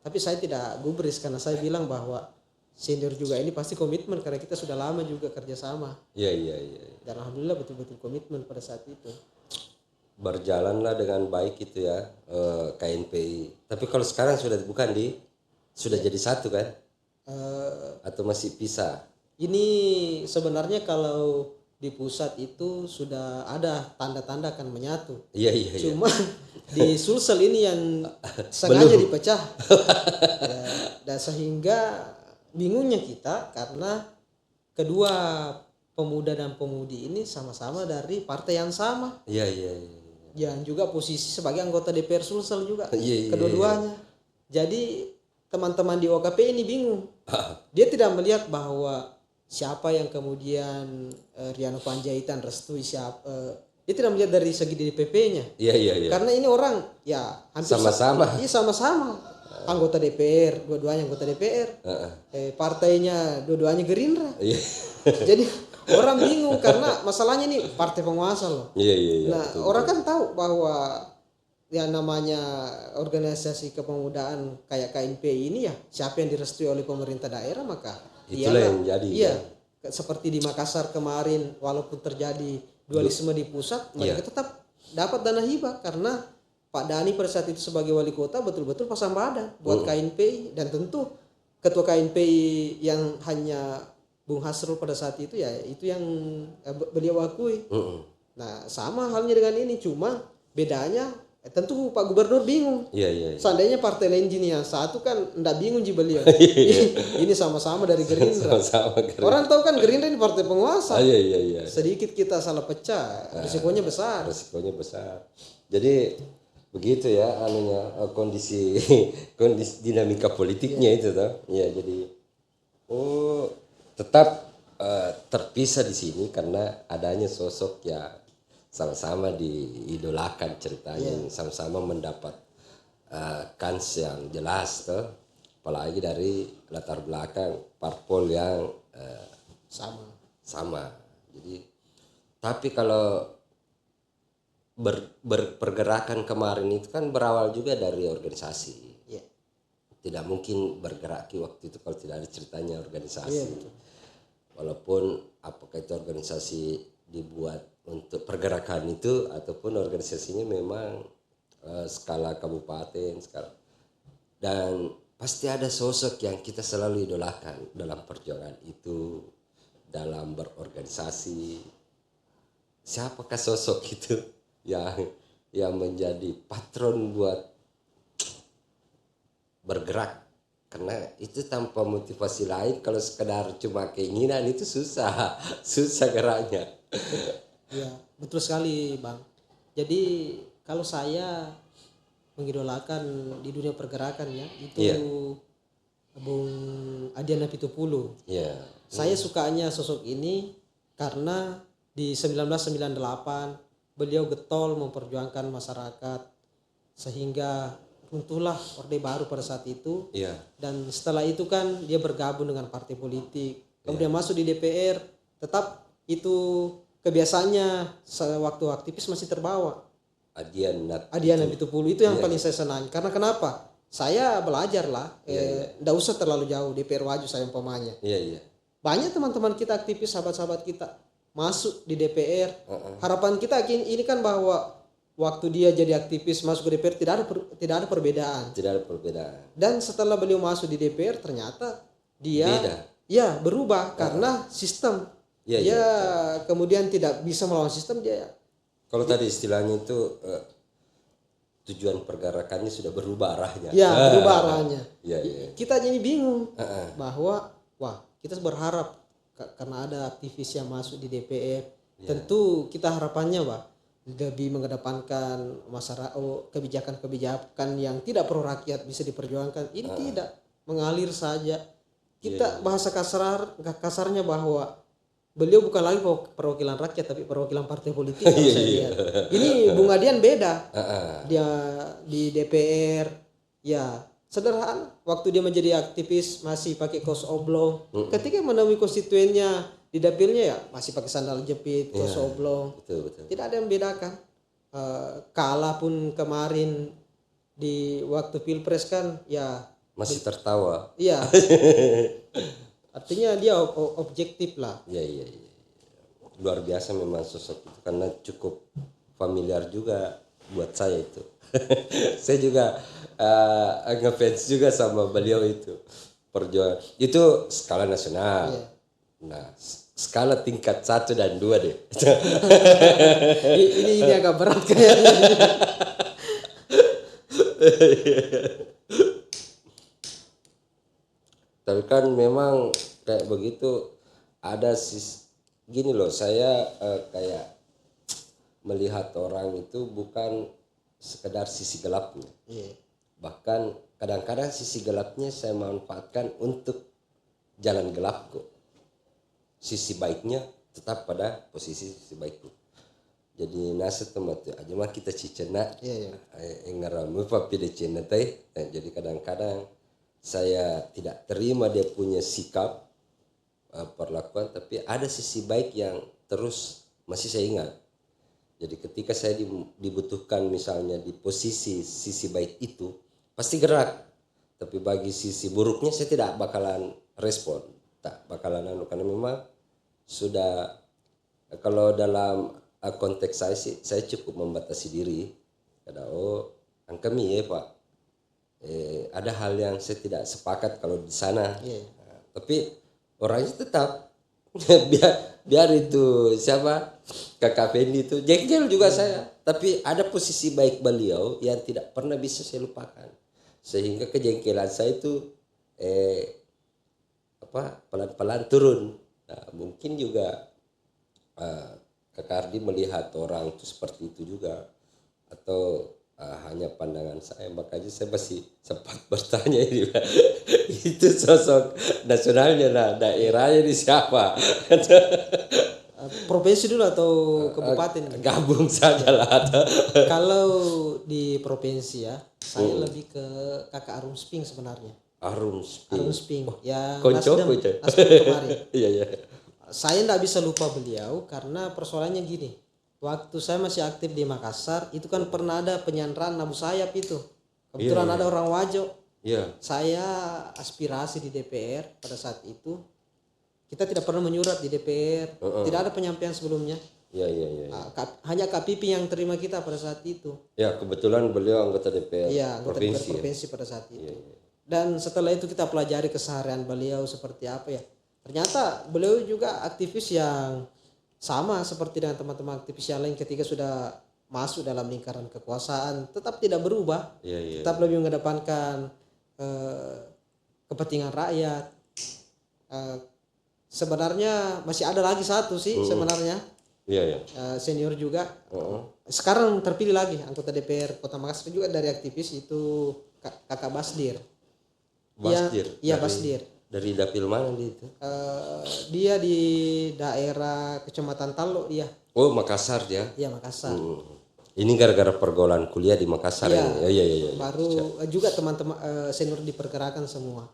Tapi saya tidak gubris karena saya bilang bahwa senior juga ini pasti komitmen karena kita sudah lama juga kerjasama. Iya, iya, iya. Dan alhamdulillah betul-betul komitmen pada saat itu. Berjalanlah dengan baik itu ya KNPI. Tapi kalau sekarang sudah bukan sudah jadi satu kan? Atau masih pisah? Ini sebenarnya kalau di pusat itu sudah ada tanda-tanda akan menyatu. Iya, iya, iya. Cuma di Sulsel ini yang sengaja dipecah. Ya, dan sehingga bingungnya kita karena kedua pemuda dan pemudi ini sama-sama dari partai yang sama. Iya, iya, iya. Yang juga posisi sebagai anggota DPR Sulsel juga. Iya, iya, kedua-duanya. Jadi teman-teman di OKP ini bingung. Dia tidak melihat bahwa siapa yang kemudian Riano Panjaitan restui siapa. Dia tidak melihat dari segi DPP-nya. Iya, iya, iya. Karena ini orang ya hampir Sama-sama. Iya sama-sama. Anggota DPR, dua-duanya anggota DPR. Partainya dua-duanya Gerindra. Iya. Jadi orang bingung karena masalahnya ini partai penguasa loh. Iya, iya, iya. Nah, Betul. orang kan tahu bahwa yang namanya organisasi kepemudaan kayak KNPI ini ya siapa yang direstui oleh pemerintah daerah maka Itulah dialah. yang jadi. Iya. Seperti di Makassar kemarin walaupun terjadi dualisme di pusat mereka tetap dapat dana hibah karena Pak Dhani pada saat itu sebagai wali kota betul-betul pasang badan buat KNPI dan tentu ketua KNPI yang hanya Bung Hasrul pada saat itu ya itu yang beliau akui. Nah sama halnya dengan ini cuma bedanya tentu Pak Gubernur bingung. Iya, iya, iya. Seandainya partai lain gini yang satu kan ndak bingung ji beliau. Ini sama-sama dari Gerindra. Sama-sama Gerindra. Orang tahu kan Gerindra ini partai penguasa. Iya, iya, iya. Sedikit kita salah pecah, risikonya besar. Resikonya besar. Jadi begitu ya anunya kondisi dinamika politiknya itu toh. Ya jadi tetap terpisah di sini karena adanya sosok ya sama-sama diidolakan ceritanya, sama-sama mendapat kans yang jelas toh. Apalagi dari latar belakang parpol yang sama. Jadi tapi kalau pergerakan kemarin itu kan berawal juga dari organisasi. Iya. Tidak mungkin bergerak waktu itu kalau tidak ada ceritanya organisasi. Iya, betul. Walaupun apakah itu organisasi dibuat untuk pergerakan itu ataupun organisasinya memang skala kabupaten skala, dan pasti ada sosok yang kita selalu idolakan dalam perjuangan itu, dalam berorganisasi. Siapakah sosok itu yang menjadi patron buat bergerak? Karena itu tanpa motivasi lain, kalau sekedar cuma keinginan itu susah geraknya. Ya, betul sekali, Bang. Jadi kalau saya mengidolakan di dunia pergerakan ya, itu Bung Adian Apitupulu. Iya. Saya sukanya sosok ini karena di 1998 beliau getol memperjuangkan masyarakat sehingga runtuhlah Orde Baru pada saat itu. Iya. Dan setelah itu kan dia bergabung dengan partai politik. Kemudian masuk di DPR, tetap itu kebiasaannya waktu aktivis masih terbawa. Adian Apitupulu itu yang paling saya senang. Karena kenapa? Saya belajar lah, nggak usah terlalu jauh DPR Waju saya umpamanya. Iya. Banyak teman-teman kita aktivis, sahabat-sahabat kita masuk di DPR. Harapan kita ini kan bahwa waktu dia jadi aktivis masuk ke DPR tidak ada perbedaan. Tidak ada perbedaan. Dan setelah beliau masuk di DPR ternyata dia beda. Berubah karena sistem. Iya, kemudian tidak bisa melawan sistem dia. Kalau tadi istilahnya itu tujuan pergerakannya sudah berubah arahnya. Ya, berubah arahnya. Iya. Kita jadi bingung bahwa kita berharap karena ada aktivis yang masuk di DPR. Tentu kita harapannya lebih mengedepankan masyarakat, kebijakan-kebijakan yang tidak pro rakyat bisa diperjuangkan. Ini tidak mengalir saja. Kita bahasa kasarnya bahwa beliau bukan lagi perwakilan rakyat tapi perwakilan partai politik. Saya lihat. Ini Bung Adian beda. Dia di DPR ya sederhana. Waktu dia menjadi aktivis masih pakai kaos oblong. Ketika menemui konstituennya di dapilnya ya masih pakai sandal jepit, kaos oblong. Betul. Tidak ada yang membedakan. Kalah pun kemarin di waktu pilpres kan ya masih tertawa. Iya. Artinya dia objektif lah. Iya. Luar biasa memang sosok itu karena cukup familiar juga buat saya itu. Saya juga ngefans juga sama beliau itu. Perjuangan itu skala nasional. Iya. Nah, skala tingkat 1 dan 2 deh. ini agak berat kayaknya. Tapi kan memang kayak begitu ada gini loh, saya kayak melihat orang itu bukan sekedar sisi gelapnya. Iya. Bahkan kadang-kadang sisi gelapnya saya manfaatkan untuk jalan gelapku. Sisi baiknya tetap pada posisi sisi baikku. Jadi nasa teman tu aja mah kita cicena. Iya. Ngaramu papi de cina teh. Jadi kadang-kadang saya tidak terima dia punya sikap perlakuan, tapi ada sisi baik yang terus masih saya ingat. Jadi ketika saya dibutuhkan misalnya di posisi sisi baik itu pasti gerak, tapi bagi sisi buruknya saya tidak bakalan respon, tak bakalan karena memang sudah, kalau dalam konteks saya sih saya cukup membatasi diri. Kada angkemi ya Pak, ada hal yang saya tidak sepakat kalau di sana. Tapi orangnya tetap biar itu siapa Kakak Fendi itu jengkel juga saya, tapi ada posisi baik beliau yang tidak pernah bisa saya lupakan, sehingga kejengkelan saya itu pelan-pelan turun. Nah, mungkin juga Kakak Ardi melihat orang itu seperti itu juga, atau hanya pandangan saya. Makanya saya masih sempat bertanya ini itu sosok nasionalnya, nah daerahnya di siapa? Provinsi dulu atau kabupaten? Gabung saja lah. Kalau di provinsi ya, saya lebih ke Kakak Arum Sping sebenarnya. Arum Sping yang Konco Nasdem kemarin. Iya. Saya tidak bisa lupa beliau karena persoalannya gini. Waktu saya masih aktif di Makassar, itu kan pernah ada penyanderaan Abu Sayyaf itu. Kebetulan ada orang Wajo. Iya. Saya aspirasi di DPR pada saat itu. Kita tidak pernah menyurat di DPR. Tidak ada penyampaian sebelumnya. Iya. Hanya Kak Pipi yang terima kita pada saat itu. Ya, kebetulan beliau anggota DPR. Iya, anggota DPR provinsi pada saat itu. Dan setelah itu kita pelajari keseharian beliau seperti apa ya. Ternyata beliau juga aktivis yang sama seperti dengan teman-teman aktivis yang lain, ketika sudah masuk dalam lingkaran kekuasaan tetap tidak berubah. Tetap lebih mengedepankan kepentingan rakyat. Sebenarnya masih ada lagi satu sih sebenarnya. Iya. Senior juga. Sekarang terpilih lagi anggota DPR Kota Makassar juga dari aktivis itu Kakak Basdir. Iya, Basdir. Dari dapil mana dia itu? Dia di daerah Kecamatan Talo dia. Oh, Makassar dia. Iya, Makassar. Ini gara-gara pergaulan kuliah di Makassar ini. Iya. Baru juga teman-teman senior dipergerakan semua.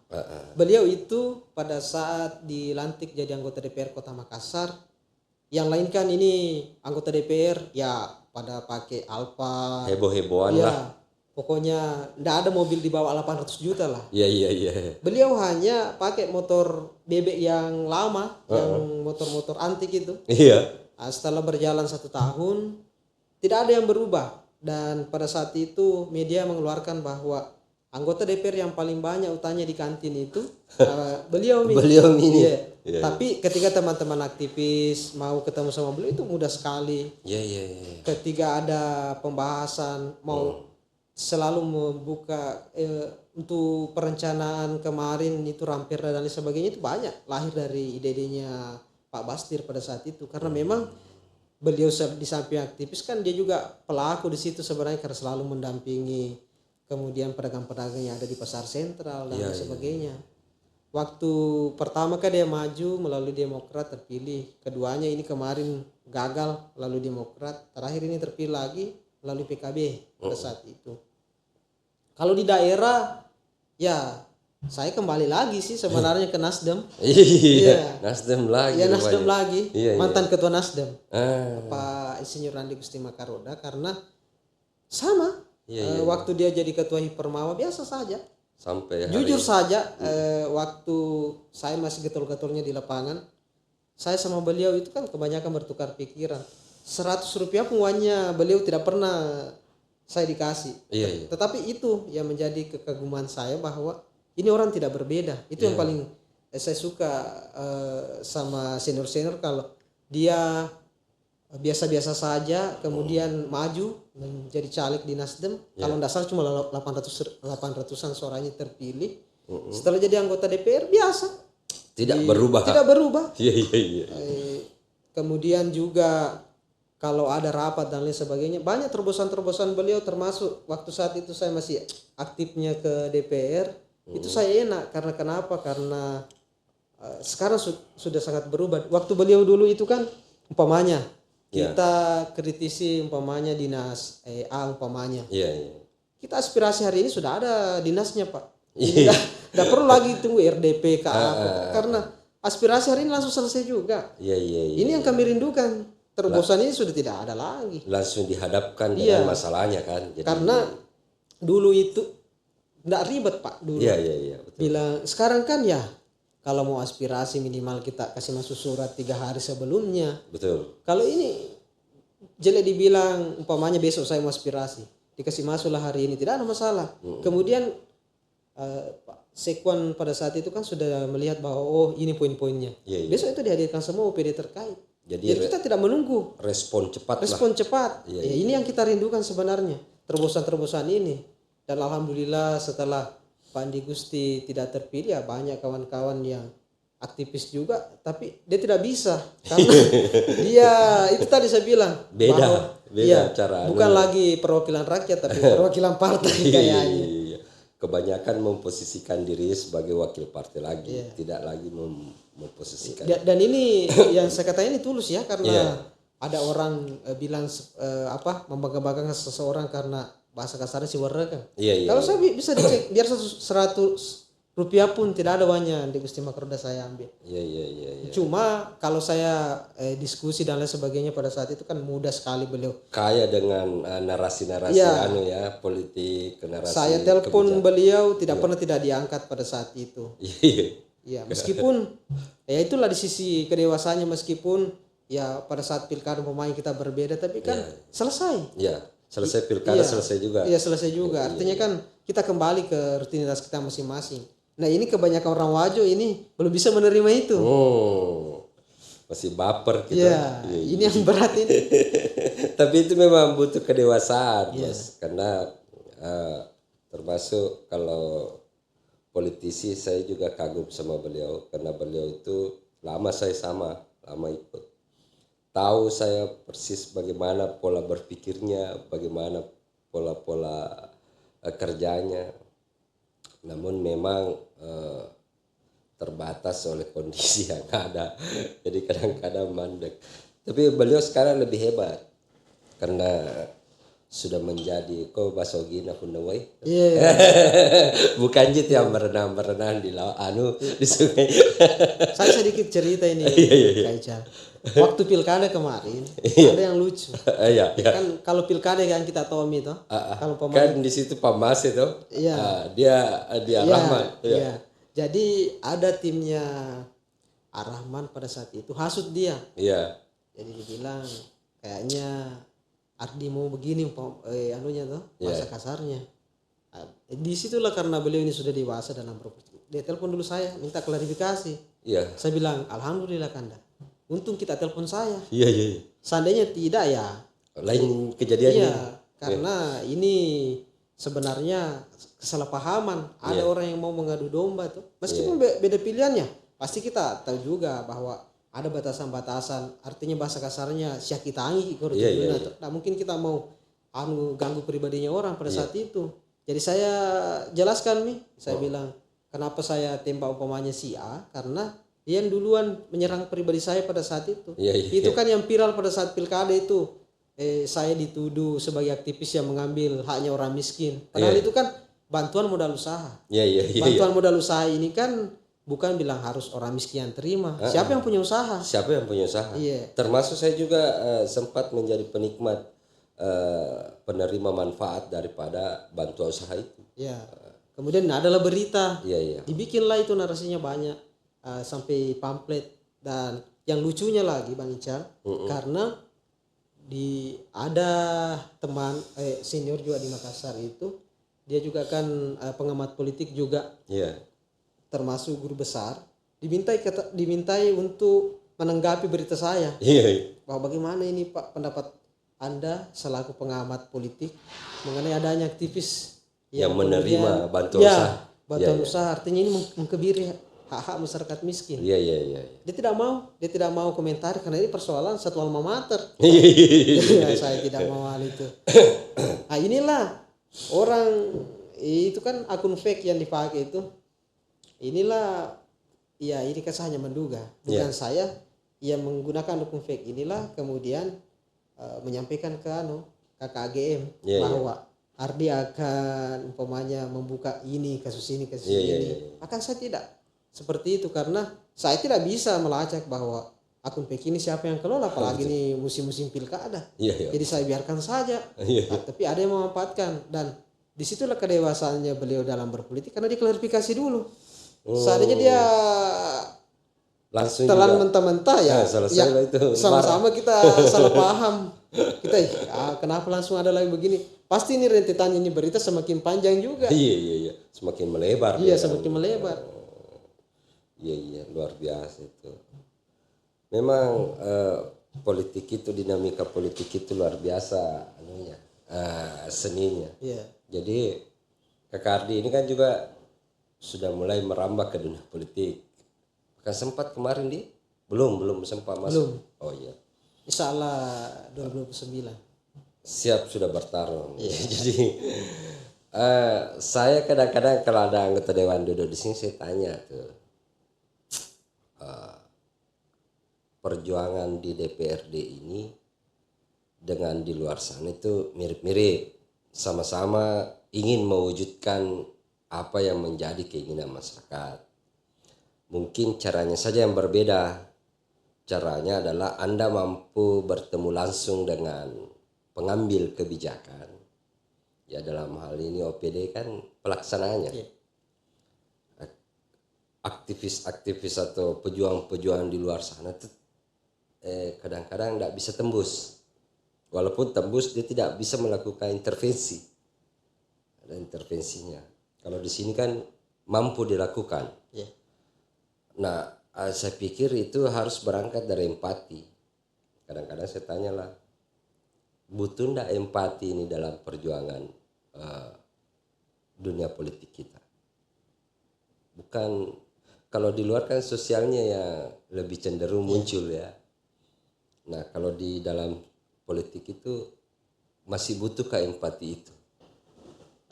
Beliau itu pada saat dilantik jadi anggota DPR Kota Makassar, yang lain kan ini anggota DPR ya pada pakai Alfa. Heboh-hebohan lah. Pokoknya ndak ada mobil di bawah 800 juta lah. Iya. Beliau hanya pakai motor bebek yang lama, yang motor-motor antik itu. Iya. Setelah berjalan 1 tahun, tidak ada yang berubah. Dan pada saat itu media mengeluarkan bahwa anggota DPR yang paling banyak utangnya di kantin itu beliau ini. Beliau ini. Iya. Tapi ketika teman-teman aktivis mau ketemu sama beliau itu mudah sekali. Iya. Ketika ada pembahasan mau selalu membuka untuk perencanaan kemarin itu Rampir dan lain sebagainya, itu banyak lahir dari ide-idenya Pak Basdir pada saat itu, karena memang beliau di samping aktivis kan dia juga pelaku di situ sebenarnya, karena selalu mendampingi kemudian pedagang-pedagang yang ada di pasar sentral dan lain sebagainya. Waktu pertama kan dia maju melalui Demokrat terpilih, keduanya ini kemarin gagal lalu Demokrat, terakhir ini terpilih lagi melalui PKB pada saat itu. Kalau di daerah ya saya kembali lagi sih sebenarnya ke Nasdem. Iya. Nasdem lagi. Iya, Nasdem lagi. Mantan ketua Nasdem. Pak Insinyur Randi Gusti Makaroda, karena sama. Waktu dia jadi ketua Hipermawa biasa saja. Sampai jujur saja waktu saya masih getol-getolnya di lapangan, saya sama beliau itu kan kebanyakan bertukar pikiran. 100 rupiah pun uangnya beliau tidak pernah saya dikasih. Iya. Tetapi itu yang menjadi kekaguman saya, bahwa ini orang tidak berbeda. Itu yang paling saya suka sama senior-senior, kalau dia biasa-biasa saja kemudian maju menjadi caleg di Nasdem. Kalau tidak salah cuma 800-an suaranya terpilih. Setelah jadi anggota DPR biasa. Tidak berubah. Tidak berubah. Iya. Kemudian juga kalau ada rapat dan lain sebagainya, banyak terobosan-terobosan beliau, termasuk waktu saat itu saya masih aktifnya ke DPR. Itu saya enak karena kenapa? Karena sekarang sudah sangat berubah. Waktu beliau dulu itu kan umpamanya kita kritisi umpamanya dinas A umpamanya. Iya. Kita aspirasi hari ini sudah ada dinasnya, Pak. Tidak perlu lagi tunggu RDP ke apa. Karena aspirasi hari ini langsung selesai juga. Iya. Ini yang kami rindukan. Terobosan ini sudah tidak ada lagi. Langsung dihadapkan dengan masalahnya kan. Jadi, karena dulu itu tidak ribet, Pak. Dulu. Iya. Betul. Bilang sekarang kan ya kalau mau aspirasi minimal kita kasih masuk surat 3 hari sebelumnya. Betul. Kalau ini jelek dibilang umpamanya besok saya mau aspirasi, dikasih masuklah hari ini, tidak ada masalah. Kemudian Pak Sekwan pada saat itu kan sudah melihat bahwa oh ini poin-poinnya. Besok itu dihadirkan semua OPD terkait. Jadi kita tidak menunggu. Respon cepat. Ya, ini yang kita rindukan sebenarnya. Terobosan-terobosan ini. Dan alhamdulillah setelah Pak Andi Gusti tidak terpilih, ya banyak kawan-kawan yang aktivis juga, tapi dia tidak bisa karena dia itu tadi saya bilang beda cara. Bukan lagi perwakilan rakyat tapi perwakilan partai kayaknya. Iya. Kebanyakan memposisikan diri sebagai wakil partai lagi, tidak lagi memposisikan. Dan ini yang saya katakan ini tulus ya, karena ada orang bilang membangga-banggakan seseorang karena bahasa kasarnya si warga. Kalau saya bisa dicek biar 100 rupiah pun tidak ada uangnya di Gusti Makroda saya ambil. Iya. Cuma kalau saya diskusi dan lain sebagainya pada saat itu kan mudah sekali beliau. Kaya dengan narasi-narasi politik, narasi. Saya telepon beliau tidak pernah tidak diangkat pada saat itu. Iya, meskipun ya itulah di sisi kedewasannya, meskipun ya pada saat pilkada pemain kita berbeda tapi kan selesai. Iya, selesai pilkada selesai juga. Iya, selesai juga. Artinya kan kita kembali ke rutinitas kita masing-masing. Nah, ini kebanyakan orang Wajo ini belum bisa menerima itu. Masih baper kita. Iya, ini yang berat ini. Tapi itu memang butuh kedewasaan, Mas. Karena termasuk kalau politisi saya juga kagum sama beliau karena beliau itu lama ikut. Tahu saya persis bagaimana pola berpikirnya, bagaimana pola-pola kerjanya. Namun memang terbatas oleh kondisi yang ada. Jadi kadang-kadang mandek. Tapi beliau sekarang lebih hebat karena sudah menjadi basogina punawai. Bukan jit yang berenang di laut di sungai. Saya sedikit cerita ini. Kaica. Waktu pilkada kemarin ada yang lucu. Kan kalau pilkada kan kita tahu itu. Kalau kan di situ Pamas itu. Dia Rahman. Jadi ada timnya Ar-Rahman pada saat itu hasut dia. Jadi dibilang kayaknya Ardi mau begini bahasa kasarnya. Di situlah karena beliau ini sudah dewasa dalam berpikir. Dia telepon dulu saya minta klarifikasi. Saya bilang alhamdulillah Kanda. Untung kita telepon saya. Seandainya tidak ya lain kejadiannya. Karena ini sebenarnya kesalahpahaman. Ada orang yang mau mengadu domba tuh. Meskipun beda pilihannya, pasti kita tahu juga bahwa ada batasan-batasan. Artinya bahasa kasarnya syakitangi Nah, mungkin kita mau ganggu pribadinya orang pada saat itu. Jadi saya jelaskan saya bilang kenapa saya tembak umpamanya si A, karena dia yang duluan menyerang pribadi saya pada saat itu. Itu kan yang viral pada saat pilkada itu. Saya dituduh sebagai aktivis yang mengambil haknya orang miskin. Padahal itu kan bantuan modal usaha. Bantuan modal usaha ini kan bukan bilang harus orang miskin yang terima. Siapa yang punya usaha? Termasuk saya juga sempat menjadi penikmat penerima manfaat daripada bantuan usaha itu. Kemudian adalah berita. Dibikinlah itu narasinya banyak. Sampai pamflet. Dan yang lucunya lagi Bang Ical, karena ada teman senior juga di Makassar itu, dia juga kan pengamat politik juga, termasuk guru besar, dimintai untuk menanggapi berita saya, bahwa bagaimana ini Pak pendapat Anda selaku pengamat politik mengenai adanya aktivis Yang kemudian- menerima bantuan usaha. bantuan Iya, usaha, artinya ini mengkebiri hak-hak masyarakat miskin. Iya, iya, iya. Dia tidak mau komentar karena ini persoalan satu alma mater. Iya. Ya, saya tidak mau hal itu. Nah, inilah orang itu kan akun fake yang dipakai itu. Inilah ya ini kan saya hanya menduga, bukan saya yang menggunakan akun fake inilah kemudian menyampaikan ke KKGM bahwa Ardi akan umpamanya membuka ini kasus ini ini. Akan saya tidak seperti itu karena saya tidak bisa melacak bahwa akun fake ini siapa yang kelola, apalagi ini musim-musim pilkada. Jadi saya biarkan saja. Nah, tapi ada yang memanfaatkan dan disitulah kedewasaannya beliau dalam berpolitik karena diklarifikasi dulu. Seandainya dia langsung telan mentah-mentah ya itu sama-sama kita salah paham. Kita kenapa langsung ada lagi begini? Pasti ini rentetan ini berita semakin panjang juga. Iya. Semakin melebar. Iya, semakin melebar. Iya, luar biasa itu. Memang politik itu, dinamika politik itu luar biasa anunya, seninya. Iya. Jadi Kakak Ardi ini kan juga sudah mulai merambah ke dunia politik. Kan sempat kemarin belum sempat masuk. Belum. Oh iya. Insya Allah 2029. Siap sudah bertarung. Jadi saya kadang-kadang kalau ada anggota dewan duduk di sini saya tanya tuh, perjuangan di DPRD ini dengan di luar sana itu mirip-mirip, sama-sama ingin mewujudkan apa yang menjadi keinginan masyarakat. Mungkin caranya saja yang berbeda. Caranya adalah Anda mampu bertemu langsung dengan pengambil kebijakan. Ya dalam hal ini OPD kan pelaksanaannya. Aktivis-aktivis atau pejuang-pejuang di luar sana itu kadang-kadang tidak bisa tembus. Walaupun tembus dia tidak bisa melakukan intervensi. Ada intervensinya. Kalau di sini kan mampu dilakukan. Nah, saya pikir itu harus berangkat dari empati. Kadang-kadang saya tanyalah, butuh ndak empati ini dalam perjuangan dunia politik kita? Bukan, kalau di luar kan sosialnya ya lebih cenderung muncul ya. Nah, kalau di dalam politik itu masih butuhkah empati itu?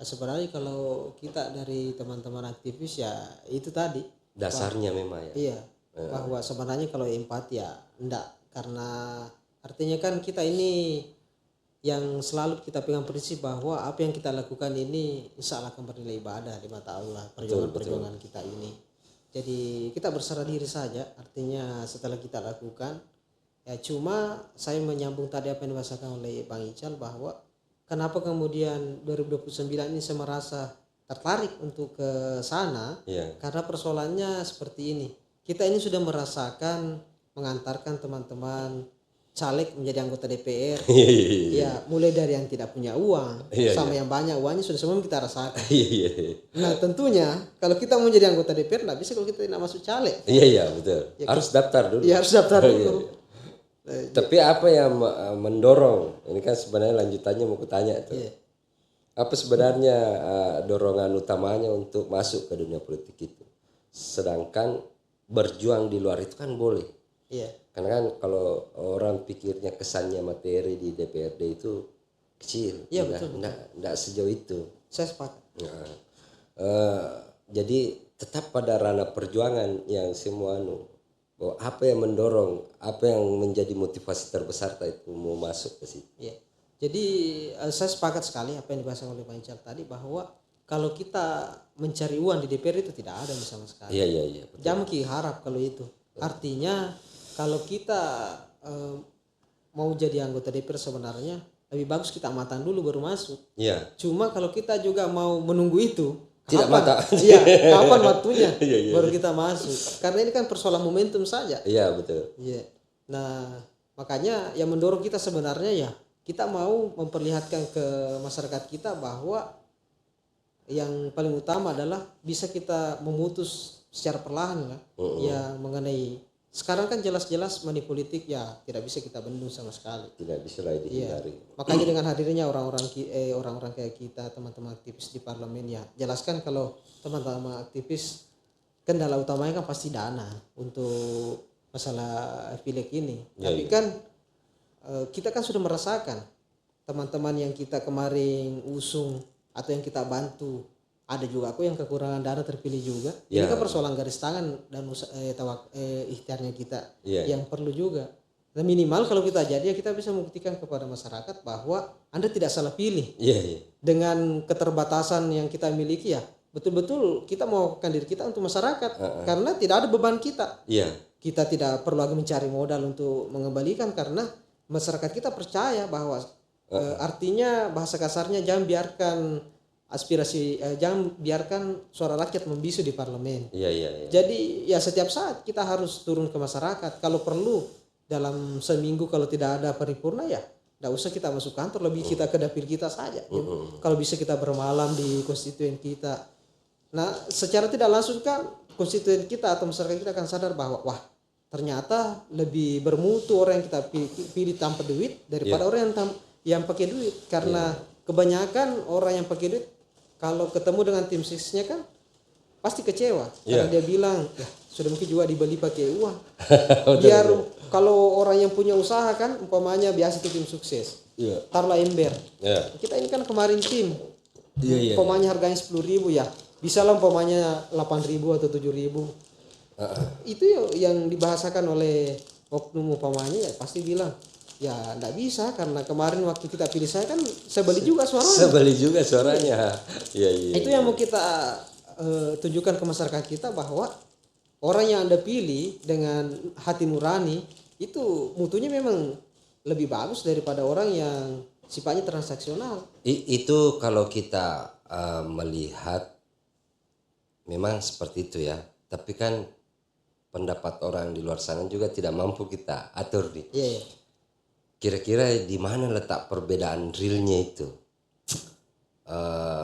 Sebenarnya kalau kita dari teman-teman aktivis ya itu tadi. Dasarnya memang ya. Iya, bahwa sebenarnya kalau empati ya enggak, karena artinya kan kita ini yang selalu kita pegang prinsip bahwa apa yang kita lakukan ini insya Allah akan bernilai ibadah di mata Allah, perjuangan kita ini. Jadi kita berserah diri saja, artinya setelah kita lakukan ya. Cuma saya menyambung tadi apa yang dibahasakan oleh Bang Ical bahwa kenapa kemudian 2029 ini saya merasa tertarik untuk ke sana, karena persoalannya seperti ini. Kita ini sudah merasakan mengantarkan teman-teman caleg menjadi anggota DPR. Ya, mulai dari yang tidak punya uang sama yang banyak uangnya sudah semua kita rasakan. Nah, tentunya kalau kita mau jadi anggota DPR tidak bisa kalau kita tidak masuk caleg. Iya, betul. Harus daftar dulu. Iya, harus daftar dulu. Tapi apa yang mendorong? Ini kan sebenarnya lanjutannya mau kutanya tuh. Apa sebenarnya dorongan utamanya untuk masuk ke dunia politik itu? Sedangkan berjuang di luar itu kan boleh. Karena kan kalau orang pikirnya kesannya materi di DPRD itu kecil. Iya, betul. Enggak sejauh itu. Saya sepakat. Jadi tetap pada ranah perjuangan yang semua bahwa apa yang mendorong, apa yang menjadi motivasi terbesar itu mau masuk ke situ. Jadi saya sepakat sekali apa yang dibahas oleh Pak Ical tadi bahwa kalau kita mencari uang di DPR itu tidak ada sama sekali. Iya. Jangan harap kalau itu. Artinya kalau kita mau jadi anggota DPR sebenarnya lebih bagus kita matang dulu baru masuk. Cuma kalau kita juga mau menunggu itu, kapan waktunya baru kita masuk. Karena ini kan persoalan momentum saja. Iya, betul. Nah, makanya yang mendorong kita sebenarnya ya kita mau memperlihatkan ke masyarakat kita bahwa yang paling utama adalah bisa kita memutus secara perlahan ya mengenai sekarang kan jelas-jelas money politik ya tidak bisa kita bendung sama sekali. Tidak bisa lagi dihindari. Makanya dengan hadirnya orang-orang kayak kita, teman-teman aktivis di parlemen, ya jelaskan kalau teman-teman aktivis kendala utamanya kan pasti dana untuk masalah pileg ini. Tapi kan kita kan sudah merasakan teman-teman yang kita kemarin usung atau yang kita bantu, ada juga aku yang kekurangan dana terpilih juga. Ini kan persoalan garis tangan dan ikhtiarnya kita yang perlu juga. Dan minimal kalau kita jadi ya kita bisa membuktikan kepada masyarakat bahwa Anda tidak salah pilih. Dengan keterbatasan yang kita miliki ya, betul-betul kita mewakilkan diri kita untuk masyarakat karena tidak ada beban kita. Kita tidak perlu lagi mencari modal untuk mengembalikan karena masyarakat kita percaya bahwa artinya bahasa kasarnya jangan biarkan jangan biarkan suara rakyat membisu di parlemen. Jadi ya setiap saat kita harus turun ke masyarakat. Kalau perlu dalam seminggu kalau tidak ada paripurna ya tidak usah kita masuk kantor, lebih kita ke dapil kita saja. Kalau bisa kita bermalam di konstituen kita. Nah secara tidak langsung kan konstituen kita atau masyarakat kita akan sadar bahwa wah ternyata lebih bermutu orang yang kita pilih tanpa duit daripada orang yang pakai duit. Karena kebanyakan orang yang pakai duit kalau ketemu dengan tim suksesnya kan pasti kecewa. Karena dia bilang, ya sudah mungkin juga dibeli pakai uang. Biar kalau orang yang punya usaha kan umpamanya biasa itu tim sukses. Taruhlah ember. Kita ini kan kemarin tim. Umpamanya harganya 10.000 ya. Bisa lah umpamanya 8.000 atau 7.000. Itu yang dibahasakan oleh oknum umpamanya ya pasti bilang ya enggak bisa karena kemarin waktu kita pilih saya kan saya beli juga suaranya. Itu yang mau kita tunjukkan ke masyarakat kita bahwa orang yang Anda pilih dengan hati nurani itu mutunya memang lebih bagus daripada orang yang sifatnya transaksional. Itu kalau kita melihat memang seperti itu ya. Tapi kan pendapat orang di luar sana juga tidak mampu kita atur nih. Kira-kira di mana letak perbedaan realnya itu?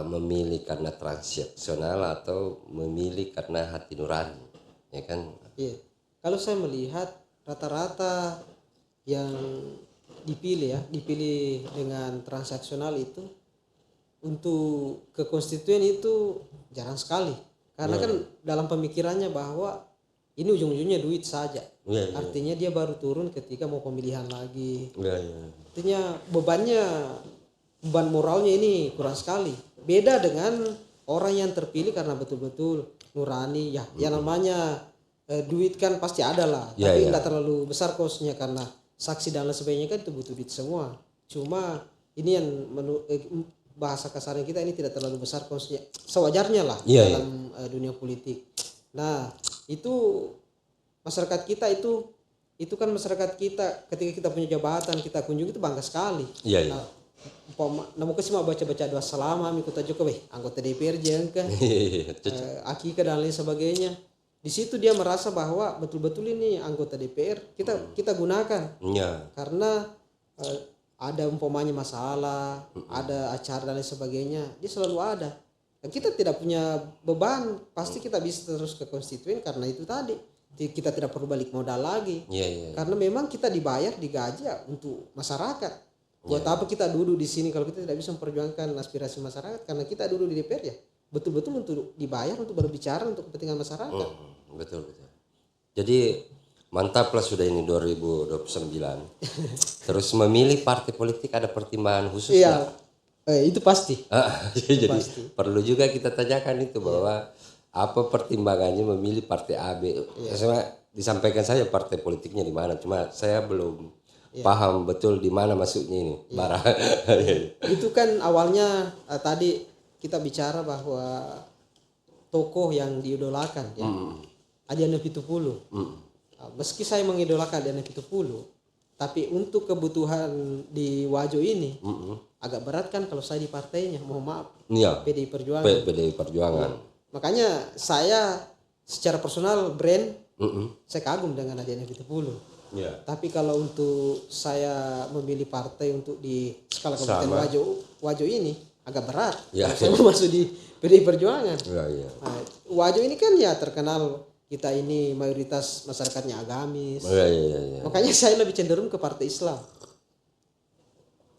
Memilih karena transaksional atau memilih karena hati nurani, ya kan? Kalau saya melihat rata-rata yang dipilih dengan transaksional itu untuk ke konstituen itu jarang sekali. Karena kan dalam pemikirannya bahwa ini ujung-ujungnya duit saja. Artinya dia baru turun ketika mau pemilihan lagi. Artinya beban moralnya ini kurang sekali. Beda dengan orang yang terpilih karena betul-betul nurani. Ya namanya duit kan pasti ada lah. Tapi tidak terlalu besar kosnya karena saksi dan lain sebagainya kan itu butuh duit semua. Cuma ini yang bahasa kasarnya kita ini tidak terlalu besar kosnya. Sewajarnya lah dalam dunia politik. Nah itu masyarakat kita itu kan masyarakat kita ketika kita punya jabatan kita kunjungi itu bangga sekali. Namun cuma baca-baca doa selama ikut aja anggota DPR jengka, akika dan lain sebagainya. Di situ dia merasa bahwa betul-betul ini anggota DPR kita gunakan. Karena ada umpamanya masalah, ada acara dan lain sebagainya, dia selalu ada. Dan kita tidak punya beban, pasti kita bisa terus ke konstituen karena itu tadi. Kita tidak perlu balik modal lagi. Karena memang kita dibayar, digaji untuk masyarakat. Buat apa kita duduk di sini kalau kita tidak bisa memperjuangkan aspirasi masyarakat? Karena kita duduk di DPR ya betul-betul untuk dibayar untuk berbicara untuk kepentingan masyarakat. Betul. Jadi mantaplah sudah ini 2029. Terus memilih partai politik ada pertimbangan khusus. Itu pasti. Jadi perlu juga kita tanyakan itu bahwa apa pertimbangannya memilih partai A, B. Disampaikan saja partai politiknya di mana. Cuma saya belum paham betul di mana masuknya ini. Itu kan awalnya tadi kita bicara bahwa tokoh yang diidolakan ya. Adiana Pitupulu. Meski saya mengidolakan Adiana Pitupulu, tapi untuk kebutuhan di Wajo ini agak berat kan kalau saya di partainya, mohon maaf. PDI Perjuangan. Makanya saya secara personal saya kagum dengan Adiana Pitupulu. Tapi kalau untuk saya memilih partai untuk di skala kabupaten Wajo ini agak berat. Kalau saya mau masuk di PDI Perjuangan. Wajo ini kan ya terkenal kita ini mayoritas masyarakatnya agamis. Oh, iya. Makanya saya lebih cenderung ke partai Islam.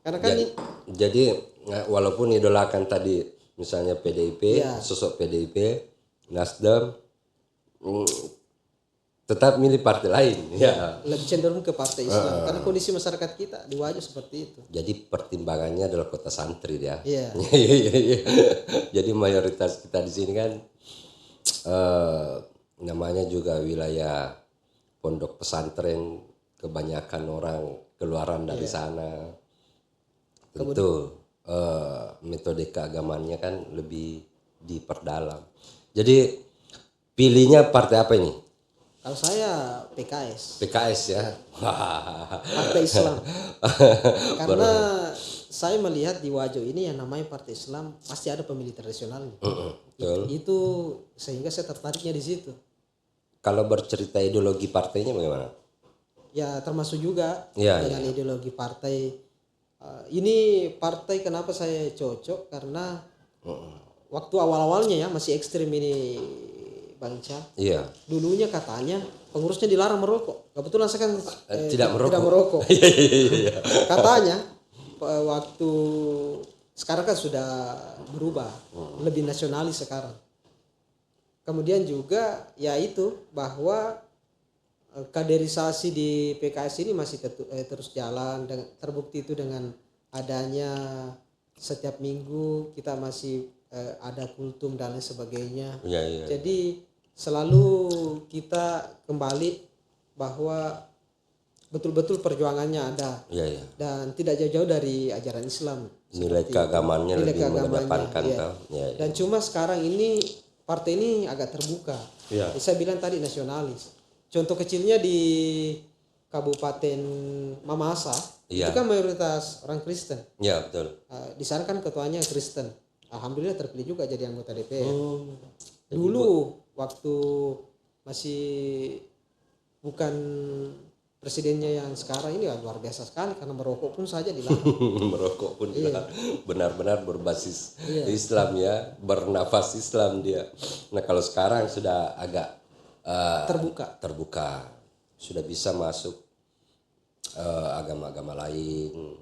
Karena kan Jadi walaupun idolakan tadi misalnya PDIP, Iya. sosok PDIP, Nasdem, tetap milih partai lain. Ya. lebih cenderung ke partai Islam karena kondisi masyarakat kita di Wajo seperti itu. Jadi pertimbangannya adalah kota santri dia. Iya. Iya. Jadi mayoritas kita di sini kan namanya juga wilayah pondok pesantren, kebanyakan orang keluaran dari sana. Tentu metode keagamannya kan lebih diperdalam. Jadi pilihnya partai apa ini? Kalau saya PKS, PKS ya. partai Islam. Karena saya melihat di Wajo ini yang namanya partai Islam pasti ada pemilih tradisionalnya. Betul. Itu sehingga saya tertariknya di situ. Kalau bercerita ideologi partainya bagaimana? Ya termasuk juga Iya, dengan ideologi partai. Ini partai kenapa saya cocok karena waktu awal-awalnya ya masih ekstrim ini Bang Ica. Iya. Dulunya katanya pengurusnya dilarang merokok. Kebetulan saya kan Tidak merokok. Tidak merokok. Katanya waktu sekarang kan sudah berubah, lebih nasionalis sekarang. Kemudian juga ya itu bahwa kaderisasi di PKS ini masih terus jalan, terbukti itu dengan adanya setiap minggu kita masih ada kultum dan lain sebagainya. Iya. Jadi selalu kita kembali bahwa betul-betul perjuangannya ada Iya. dan tidak jauh-jauh dari ajaran Islam. Nilai keagamannya Nilai lebih keagamannya, mengedepankan iya. tau. Iya. Dan cuma sekarang ini partai ini agak terbuka. Iya. Saya bilang tadi nasionalis. Contoh kecilnya di Kabupaten Mamasa, Iya. itu kan mayoritas orang Kristen. Iya, betul. Di sana kan ketuanya Kristen. Alhamdulillah terpilih juga jadi anggota DPR. Dulu waktu masih bukan presidennya yang sekarang ini luar biasa sekali karena merokok pun saja dilarang. Merokok pun benar-benar berbasis Iya. Islam ya, bernafas Islam dia. Nah, kalau sekarang sudah agak terbuka, sudah bisa masuk agama-agama lain,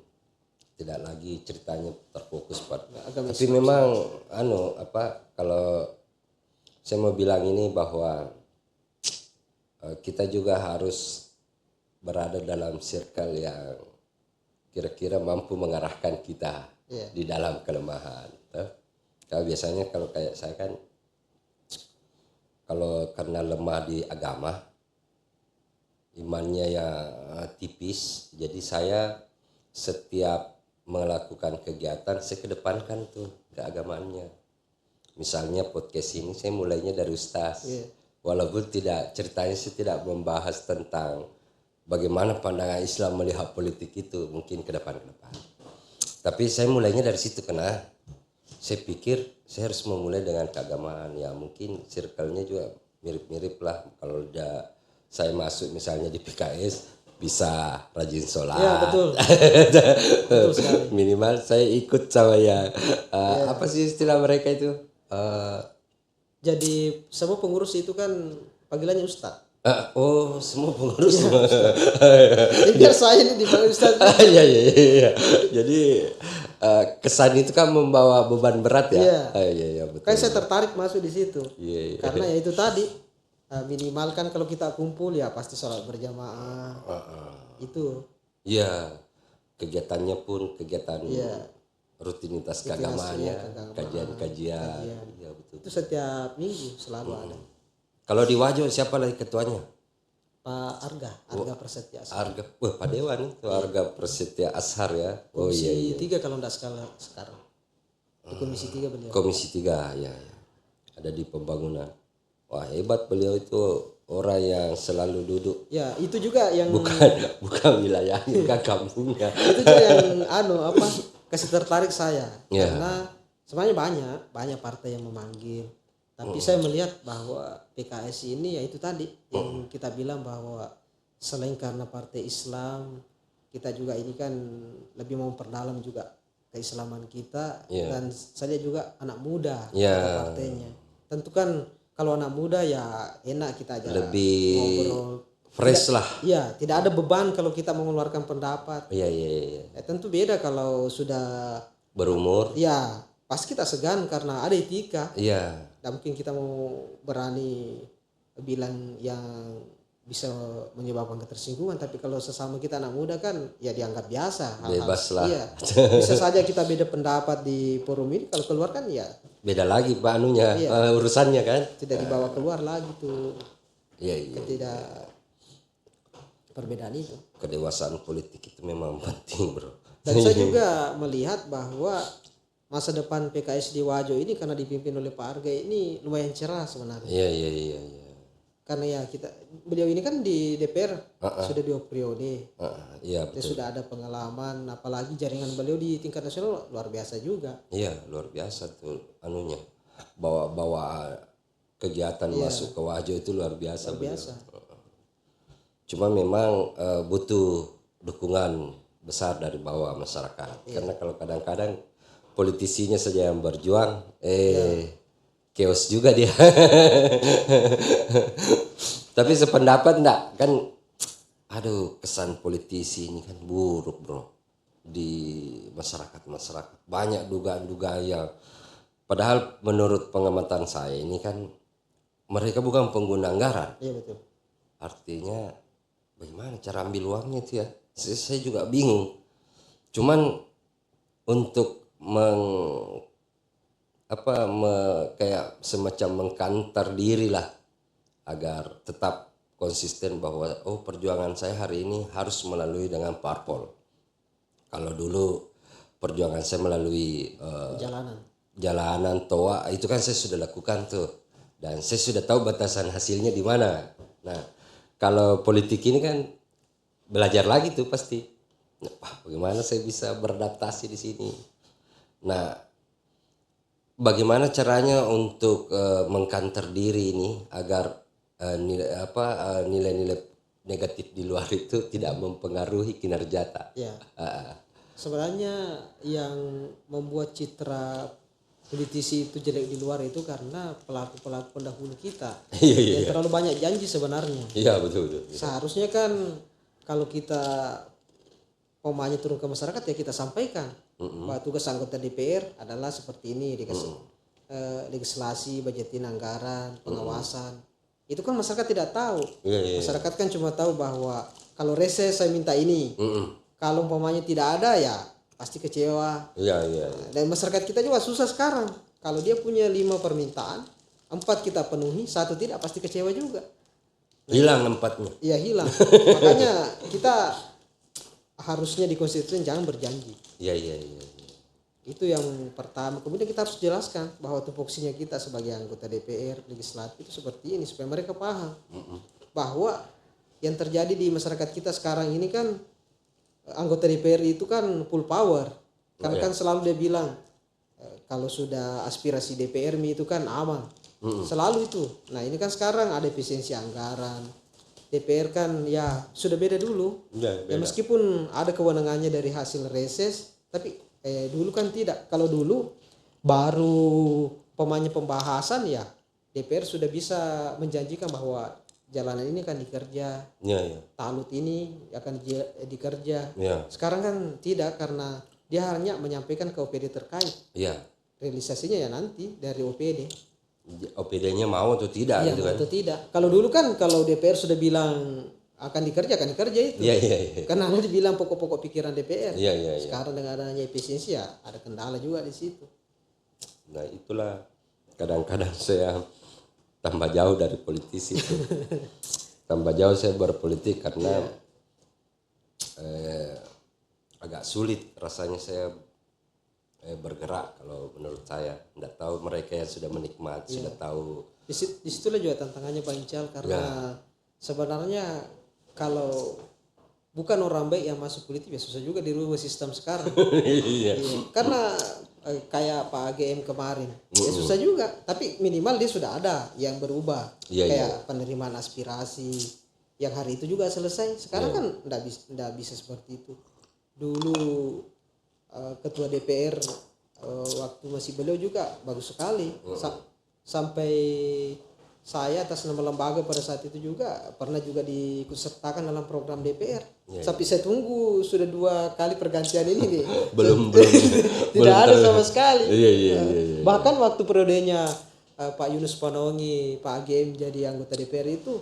tidak lagi ceritanya terfokus pada agama tapi memang kalau saya mau bilang ini bahwa kita juga harus berada dalam circle yang kira-kira mampu mengarahkan kita di dalam kelemahan. Kalau biasanya kalau kayak saya kan kalau karena lemah di agama, imannya yang tipis, jadi saya setiap melakukan kegiatan saya kedepankan tuh keagamaannya. Misalnya podcast ini saya mulainya dari Ustaz. Walaupun ceritanya saya tidak membahas tentang bagaimana pandangan Islam melihat politik itu mungkin ke depan. Tapi saya mulainya dari situ karena saya pikir saya harus memulai dengan keagamaan ya, mungkin circle-nya juga mirip-mirip lah. Kalau saya masuk misalnya di PKS bisa rajin sholat. Iya betul. Betul sekali. Minimal saya ikut sama apa sih istilah mereka itu? Jadi semua pengurus itu kan panggilannya Ustaz. Semua pengurus. Jadi biar saya ini dipanggil Ustaz. Iya. Jadi kesan itu kan membawa beban berat ya. Iya betul. Kan saya tertarik masuk di situ. Iya. Karena ya itu tadi minimal kan kalau kita kumpul ya pasti sholat berjamaah. Itu. Iya. Kegiatannya pun kegiatan rutinitas keagamaannya, kajian-kajian. Iya betul. Itu setiap minggu selalu ada. Kalau di Wajo siapa lagi ketuanya? Pak Arga Prasetya Ashar. Arga, Pak Dewan itu Arga Prasetya Ashar ya. Komisi 3 kalau enggak sekarang. Di Komisi 3 beliau. Komisi 3 ya. Ada di pembangunan. Wah, hebat beliau itu, orang yang selalu duduk. Ya, itu juga yang bukan wilayahnya, bukan kampungnya. Itu juga yang kasih tertarik saya. Karena sebenarnya banyak partai yang memanggil. Tapi saya melihat bahwa PKS ini ya itu tadi yang kita bilang bahwa selain karena partai Islam, kita juga ini kan lebih mau memperdalam juga keislaman kita dan saya juga anak muda partainya. Tentu kan kalau anak muda ya enak kita aja Lebih ngobrol. fresh lah. Iya, tidak ada beban kalau kita mengeluarkan pendapat. Iya, iya, iya. Ya, tentu beda kalau sudah Berumur. ya pasti kita segan karena ada etika. Iya, Tidak mungkin kita mau berani bilang yang bisa menyebabkan ketersinggungan, tapi kalau sesama kita anak muda kan ya dianggap biasa hal-hal. bebas lah. Iya. Bisa saja kita beda pendapat di forum ini, kalau keluar kan ya Beda lagi Pak anunya, urusannya kan. tidak dibawa keluar lagi tuh Iya, iya. ketidak perbedaan itu. Kedewasaan politik itu memang penting, Bro. Dan saya juga melihat bahwa masa depan PKS di Wajo ini karena dipimpin oleh Pak Arga ini lumayan cerah sebenarnya. Iya, iya, iya, iya. Karena ya beliau ini kan di DPR sudah 2 periode. Iya, Dia betul. sudah ada pengalaman, apalagi jaringan beliau di tingkat nasional luar biasa juga. Iya, luar biasa tuh anunya. Bawa kegiatan masuk ke Wajo itu luar biasa. Luar biasa. Cuma memang butuh dukungan besar dari bawah masyarakat. Karena kalau kadang-kadang politisinya saja yang berjuang, chaos juga dia. Tapi sependapat enggak kan, aduh kesan politisi ini kan buruk bro di masyarakat banyak dugaan-dugaan yang padahal menurut pengamatan saya ini kan mereka bukan pengguna anggaran. Iya betul. Artinya bagaimana cara ambil uangnya itu ya, saya juga bingung. Cuman untuk kayak semacam mengkantar diri lah agar tetap konsisten bahwa perjuangan saya hari ini harus melalui dengan parpol. Kalau dulu perjuangan saya melalui jalanan toa itu kan saya sudah lakukan tuh dan saya sudah tahu batasan hasilnya di mana. Nah kalau politik ini kan belajar lagi tuh pasti. Bagaimana saya bisa beradaptasi di sini? Nah, bagaimana caranya untuk mengkanter diri ini agar nilai-nilai negatif di luar itu tidak mempengaruhi kinerja. Ya. Sebenarnya yang membuat citra politisi itu jelek di luar itu karena pelaku-pelaku pendahulu kita yang terlalu banyak janji sebenarnya. Iya betul. Seharusnya kan kalau kita pemanya turun ke masyarakat ya kita sampaikan bahwa tugas anggota DPR adalah seperti ini, legislasi, budgetin anggaran, pengawasan. Itu kan masyarakat tidak tahu. Masyarakat kan cuma tahu bahwa kalau reses saya minta ini. Kalau umpamanya tidak ada ya pasti kecewa. Dan masyarakat kita juga susah sekarang. Kalau dia punya 5 permintaan, 4 kita penuhi, 1 tidak, pasti kecewa juga. Hilang 4-nya. Iya hilang. Makanya kita harusnya di konstitusi jangan berjanji. Iya. Itu yang pertama. Kemudian kita harus jelaskan bahwa tupoksinya kita sebagai anggota DPR, legislatif itu seperti ini supaya mereka paham bahwa yang terjadi di masyarakat kita sekarang ini kan anggota DPR itu kan full power. Karena kan selalu dia bilang kalau sudah aspirasi DPR itu kan aman. Selalu itu. Nah ini kan sekarang ada efisiensi anggaran. DPR kan ya sudah beda dulu. Ya meskipun ada kewenangannya dari hasil reses, tapi dulu kan tidak. Kalau dulu baru pembahasan ya DPR sudah bisa menjanjikan bahwa jalanan ini akan dikerja, talut ini akan dikerja. Sekarang kan tidak karena dia hanya menyampaikan ke OPD terkait. Realisasinya ya nanti dari OPD. OPD-nya mau atau tidak gitu kan? Atau tidak. Kalau dulu kan kalau DPR sudah bilang akan dikerja itu. Karena harus dibilang pokok-pokok pikiran DPR. Sekarang dengan adanya efisiensi ya ada kendala juga di situ. Nah itulah kadang-kadang saya tambah jauh dari politisi. Tambah jauh saya berpolitik karena agak sulit rasanya saya bergerak kalau menurut saya. Nggak tahu mereka yang sudah menikmati, sudah tahu. Disitulah juga tantangannya Pak Incal karena sebenarnya kalau bukan orang baik yang masuk politik ya susah juga dirubah sistem sekarang. Karena kayak Pak AGM kemarin ya susah juga, tapi minimal dia sudah ada yang berubah. Kayak penerimaan aspirasi yang hari itu juga selesai. Sekarang kan enggak bisa seperti itu. Dulu ketua DPR waktu masih beliau juga bagus sekali. Sampai saya atas nama lembaga pada saat itu juga pernah juga diikutsertakan dalam program DPR. Tapi saya tunggu sudah 2 kali pergantian ini nih. belum Tidak ada sama sekali. Iya. Bahkan waktu periodenya Pak Yunus Panongi, Pak AGM jadi anggota DPR itu,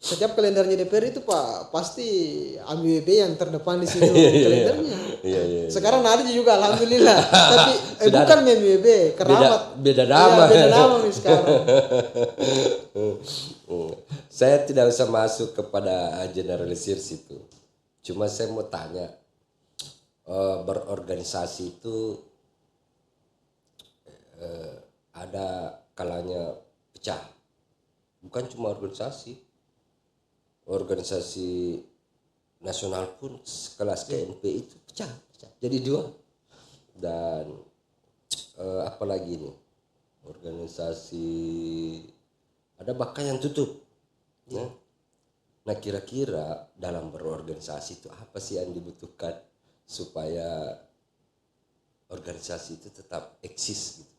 setiap kalendernya DPR itu Pak pasti AMWB yang terdepan di situ kalendernya. Iya. Sekarang ada juga alhamdulillah. Tapi bukan AMWB, keramat. Beda nama. Beda nama nih sekarang. Saya tidak usah masuk kepada generalisir situ. Cuma saya mau tanya, berorganisasi itu ada kalanya pecah. Bukan cuma organisasi nasional pun sekelas KNP itu pecah. Jadi 2. Dan apalagi nih, organisasi ada bahkan yang tutup. Nah kira-kira dalam berorganisasi itu apa sih yang dibutuhkan supaya organisasi itu tetap eksis gitu,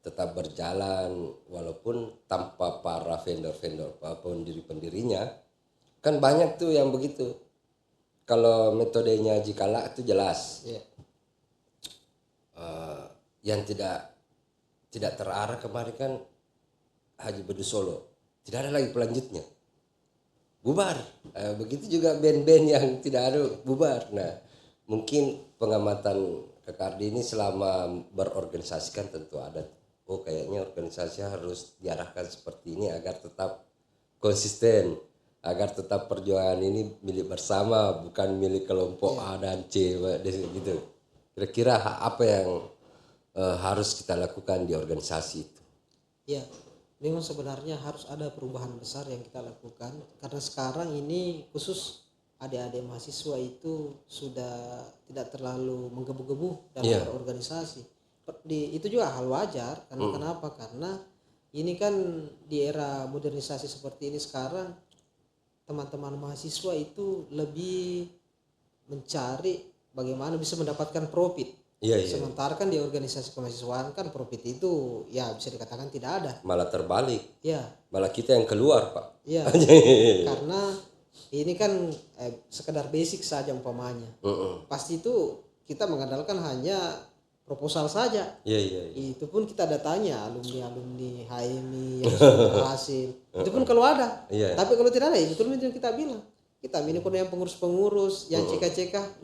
tetap berjalan walaupun tanpa para vendor-vendor pendiri-pendirinya. Kan banyak tuh yang begitu. Kalau metodenya Jikala itu jelas. Yang tidak terarah kemarin kan Haji Bedu Solo, tidak ada lagi pelanjutnya, bubar. Begitu juga band-band yang tidak ada, bubar. Nah mungkin pengamatan Kak Kardi ini selama berorganisasi kan tentu ada, kayaknya organisasi harus diarahkan seperti ini agar tetap konsisten, agar tetap perjuangan ini milik bersama, bukan milik kelompok A dan C gitu. Kira-kira apa yang harus kita lakukan di organisasi itu? Ya, memang sebenarnya harus ada perubahan besar yang kita lakukan, karena sekarang ini khusus adik-adik mahasiswa itu sudah tidak terlalu menggebu-gebu dalam berorganisasi. Itu juga hal wajar, karena kenapa? Karena ini kan di era modernisasi seperti ini sekarang, teman-teman mahasiswa itu lebih mencari bagaimana bisa mendapatkan profit. Sementara kan di organisasi kemahasiswaan kan profit itu ya bisa dikatakan tidak ada. Malah terbalik. Ya. Malah kita yang keluar, Pak. Ya. Karena ini kan sekedar basic saja umpamanya. Pasti itu kita mengandalkan hanya proposal saja. Itu pun kita datanya alumni HMI yang sudah berhasil. Itu pun kalau ada. Tapi kalau tidak ada, betul yang kita bilang. Kita ini pun yang pengurus-pengurus, yang CK-CK.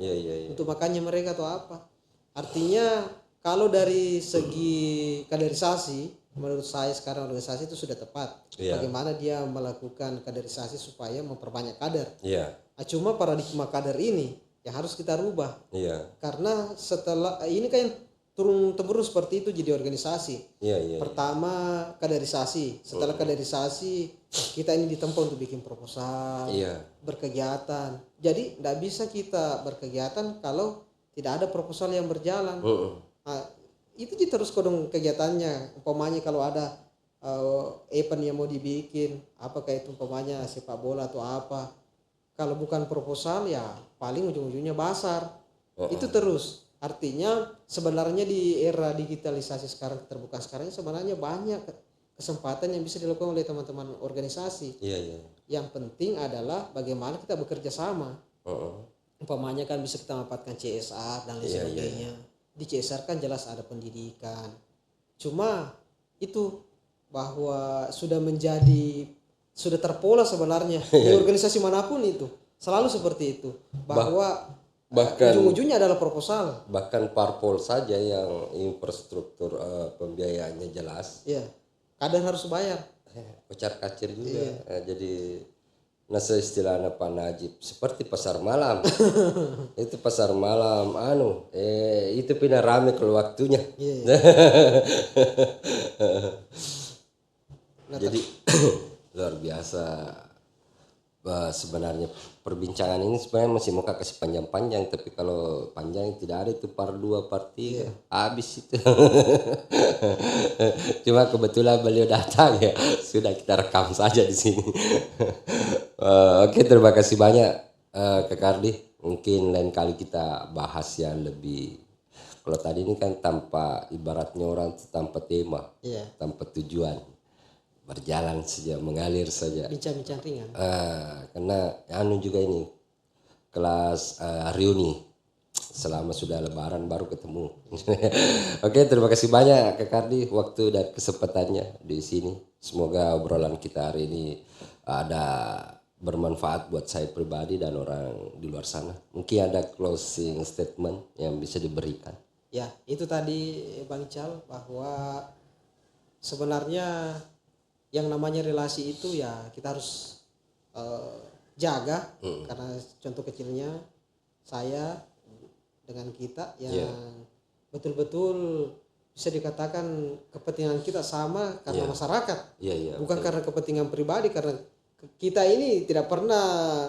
Untuk makannya mereka atau apa. Artinya kalau dari segi kaderisasi, menurut saya sekarang organisasi itu sudah tepat. Bagaimana dia melakukan kaderisasi supaya memperbanyak kader. Cuma paradigma kader ini yang harus kita rubah. Karena setelah ini kan yang turun temurun seperti itu jadi organisasi. Pertama kaderisasi, setelah kaderisasi kita ini ditempa untuk bikin proposal, berkegiatan. Jadi tidak bisa kita berkegiatan kalau tidak ada proposal yang berjalan. Itu terus kodong kegiatannya. Umpamanya kalau ada event yang mau dibikin, apakah itu umpamanya sepak bola atau apa, kalau bukan proposal ya paling ujung-ujungnya basar. Itu terus. Artinya sebenarnya di era digitalisasi sekarang, terbuka sekarang, sebenarnya banyak kesempatan yang bisa dilakukan oleh teman-teman organisasi. Yang penting adalah bagaimana kita bekerja sama. Umpamanya kan bisa kita manfaatkan CSR dan lain sebagainya. Di CSR kan jelas ada pendidikan. Cuma itu bahwa sudah terpola sebenarnya di organisasi manapun itu selalu seperti itu, bahwa bahkan ujung-ujungnya adalah proposal. Bahkan parpol saja yang infrastruktur pembiayaannya jelas. Kadang harus bayar. Kocar kacir juga. Jadi nasa istilahnya Pak Najib seperti pasar malam. Itu pasar malam itu pindah rame kalau waktunya. Jadi luar biasa. Sebenarnya perbincangan ini sebenarnya masih mau kasih panjang-panjang, tapi kalau panjang tidak ada itu part 2 part 3 habis itu. Cuma kebetulan beliau datang ya, sudah kita rekam saja di sini. Oke, terima kasih banyak Kak Kardi. Mungkin lain kali kita bahas yang lebih, kalau tadi ini kan tanpa, ibaratnya orang itu tanpa tema, tanpa tujuan. berjalan saja, mengalir saja. Bincang-bincang ringan. Karena juga ini kelas reuni selama sudah lebaran baru ketemu. Oke, terima kasih banyak Kak Kardi waktu dan kesempatannya di sini. Semoga obrolan kita hari ini ada bermanfaat buat saya pribadi dan orang di luar sana. Mungkin ada closing statement yang bisa diberikan. Ya, itu tadi Bang Ical, bahwa sebenarnya yang namanya relasi itu ya kita harus jaga. Karena contoh kecilnya saya dengan kita yang betul-betul bisa dikatakan kepentingan kita sama karena masyarakat, bukan betul. karena kepentingan pribadi. Karena kita ini tidak pernah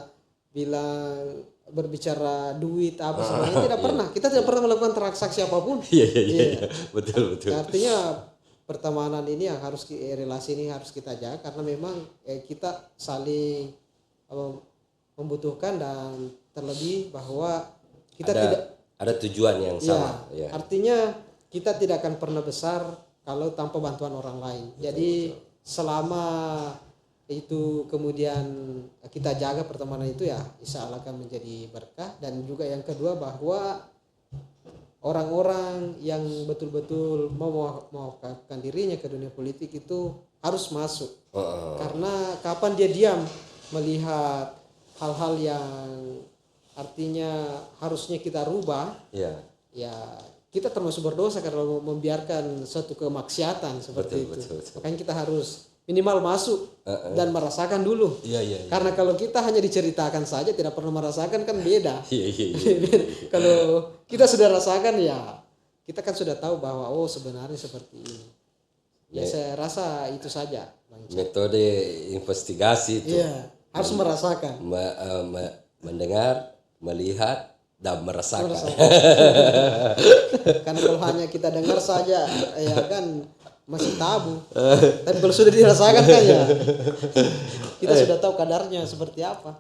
bilang berbicara duit apa sebenarnya, tidak pernah. Kita tidak pernah melakukan transaksi apapun. Iya. Betul. Artinya pertemanan ini yang harus, relasi ini harus kita jaga, karena memang kita saling membutuhkan, dan terlebih bahwa kita ada tujuan yang sama. Artinya kita tidak akan pernah besar kalau tanpa bantuan orang lain. Jadi selama itu kemudian kita jaga pertemanan itu, ya insya Allah akan menjadi berkah. Dan juga yang kedua, bahwa orang-orang yang betul-betul mau mewakafkan dirinya ke dunia politik itu harus masuk. Karena kapan dia diam melihat hal-hal yang artinya harusnya kita rubah, ya kita termasuk berdosa karena membiarkan suatu kemaksiatan seperti itu. Betul. Makanya kita harus minimal masuk dan merasakan dulu. Karena kalau kita hanya diceritakan saja, tidak pernah merasakan, kan beda. Kalau kita sudah rasakan, ya kita kan sudah tahu bahwa oh sebenarnya seperti ini. Ya saya rasa itu saja, Bang Ical. Metode investigasi itu. Harus merasakan. Mendengar, melihat, dan merasakan. Karena kalau hanya kita dengar saja, ya kan masih tabu. Tapi kalau sudah dirasakan kan, ya kita sudah tahu kadarnya seperti apa.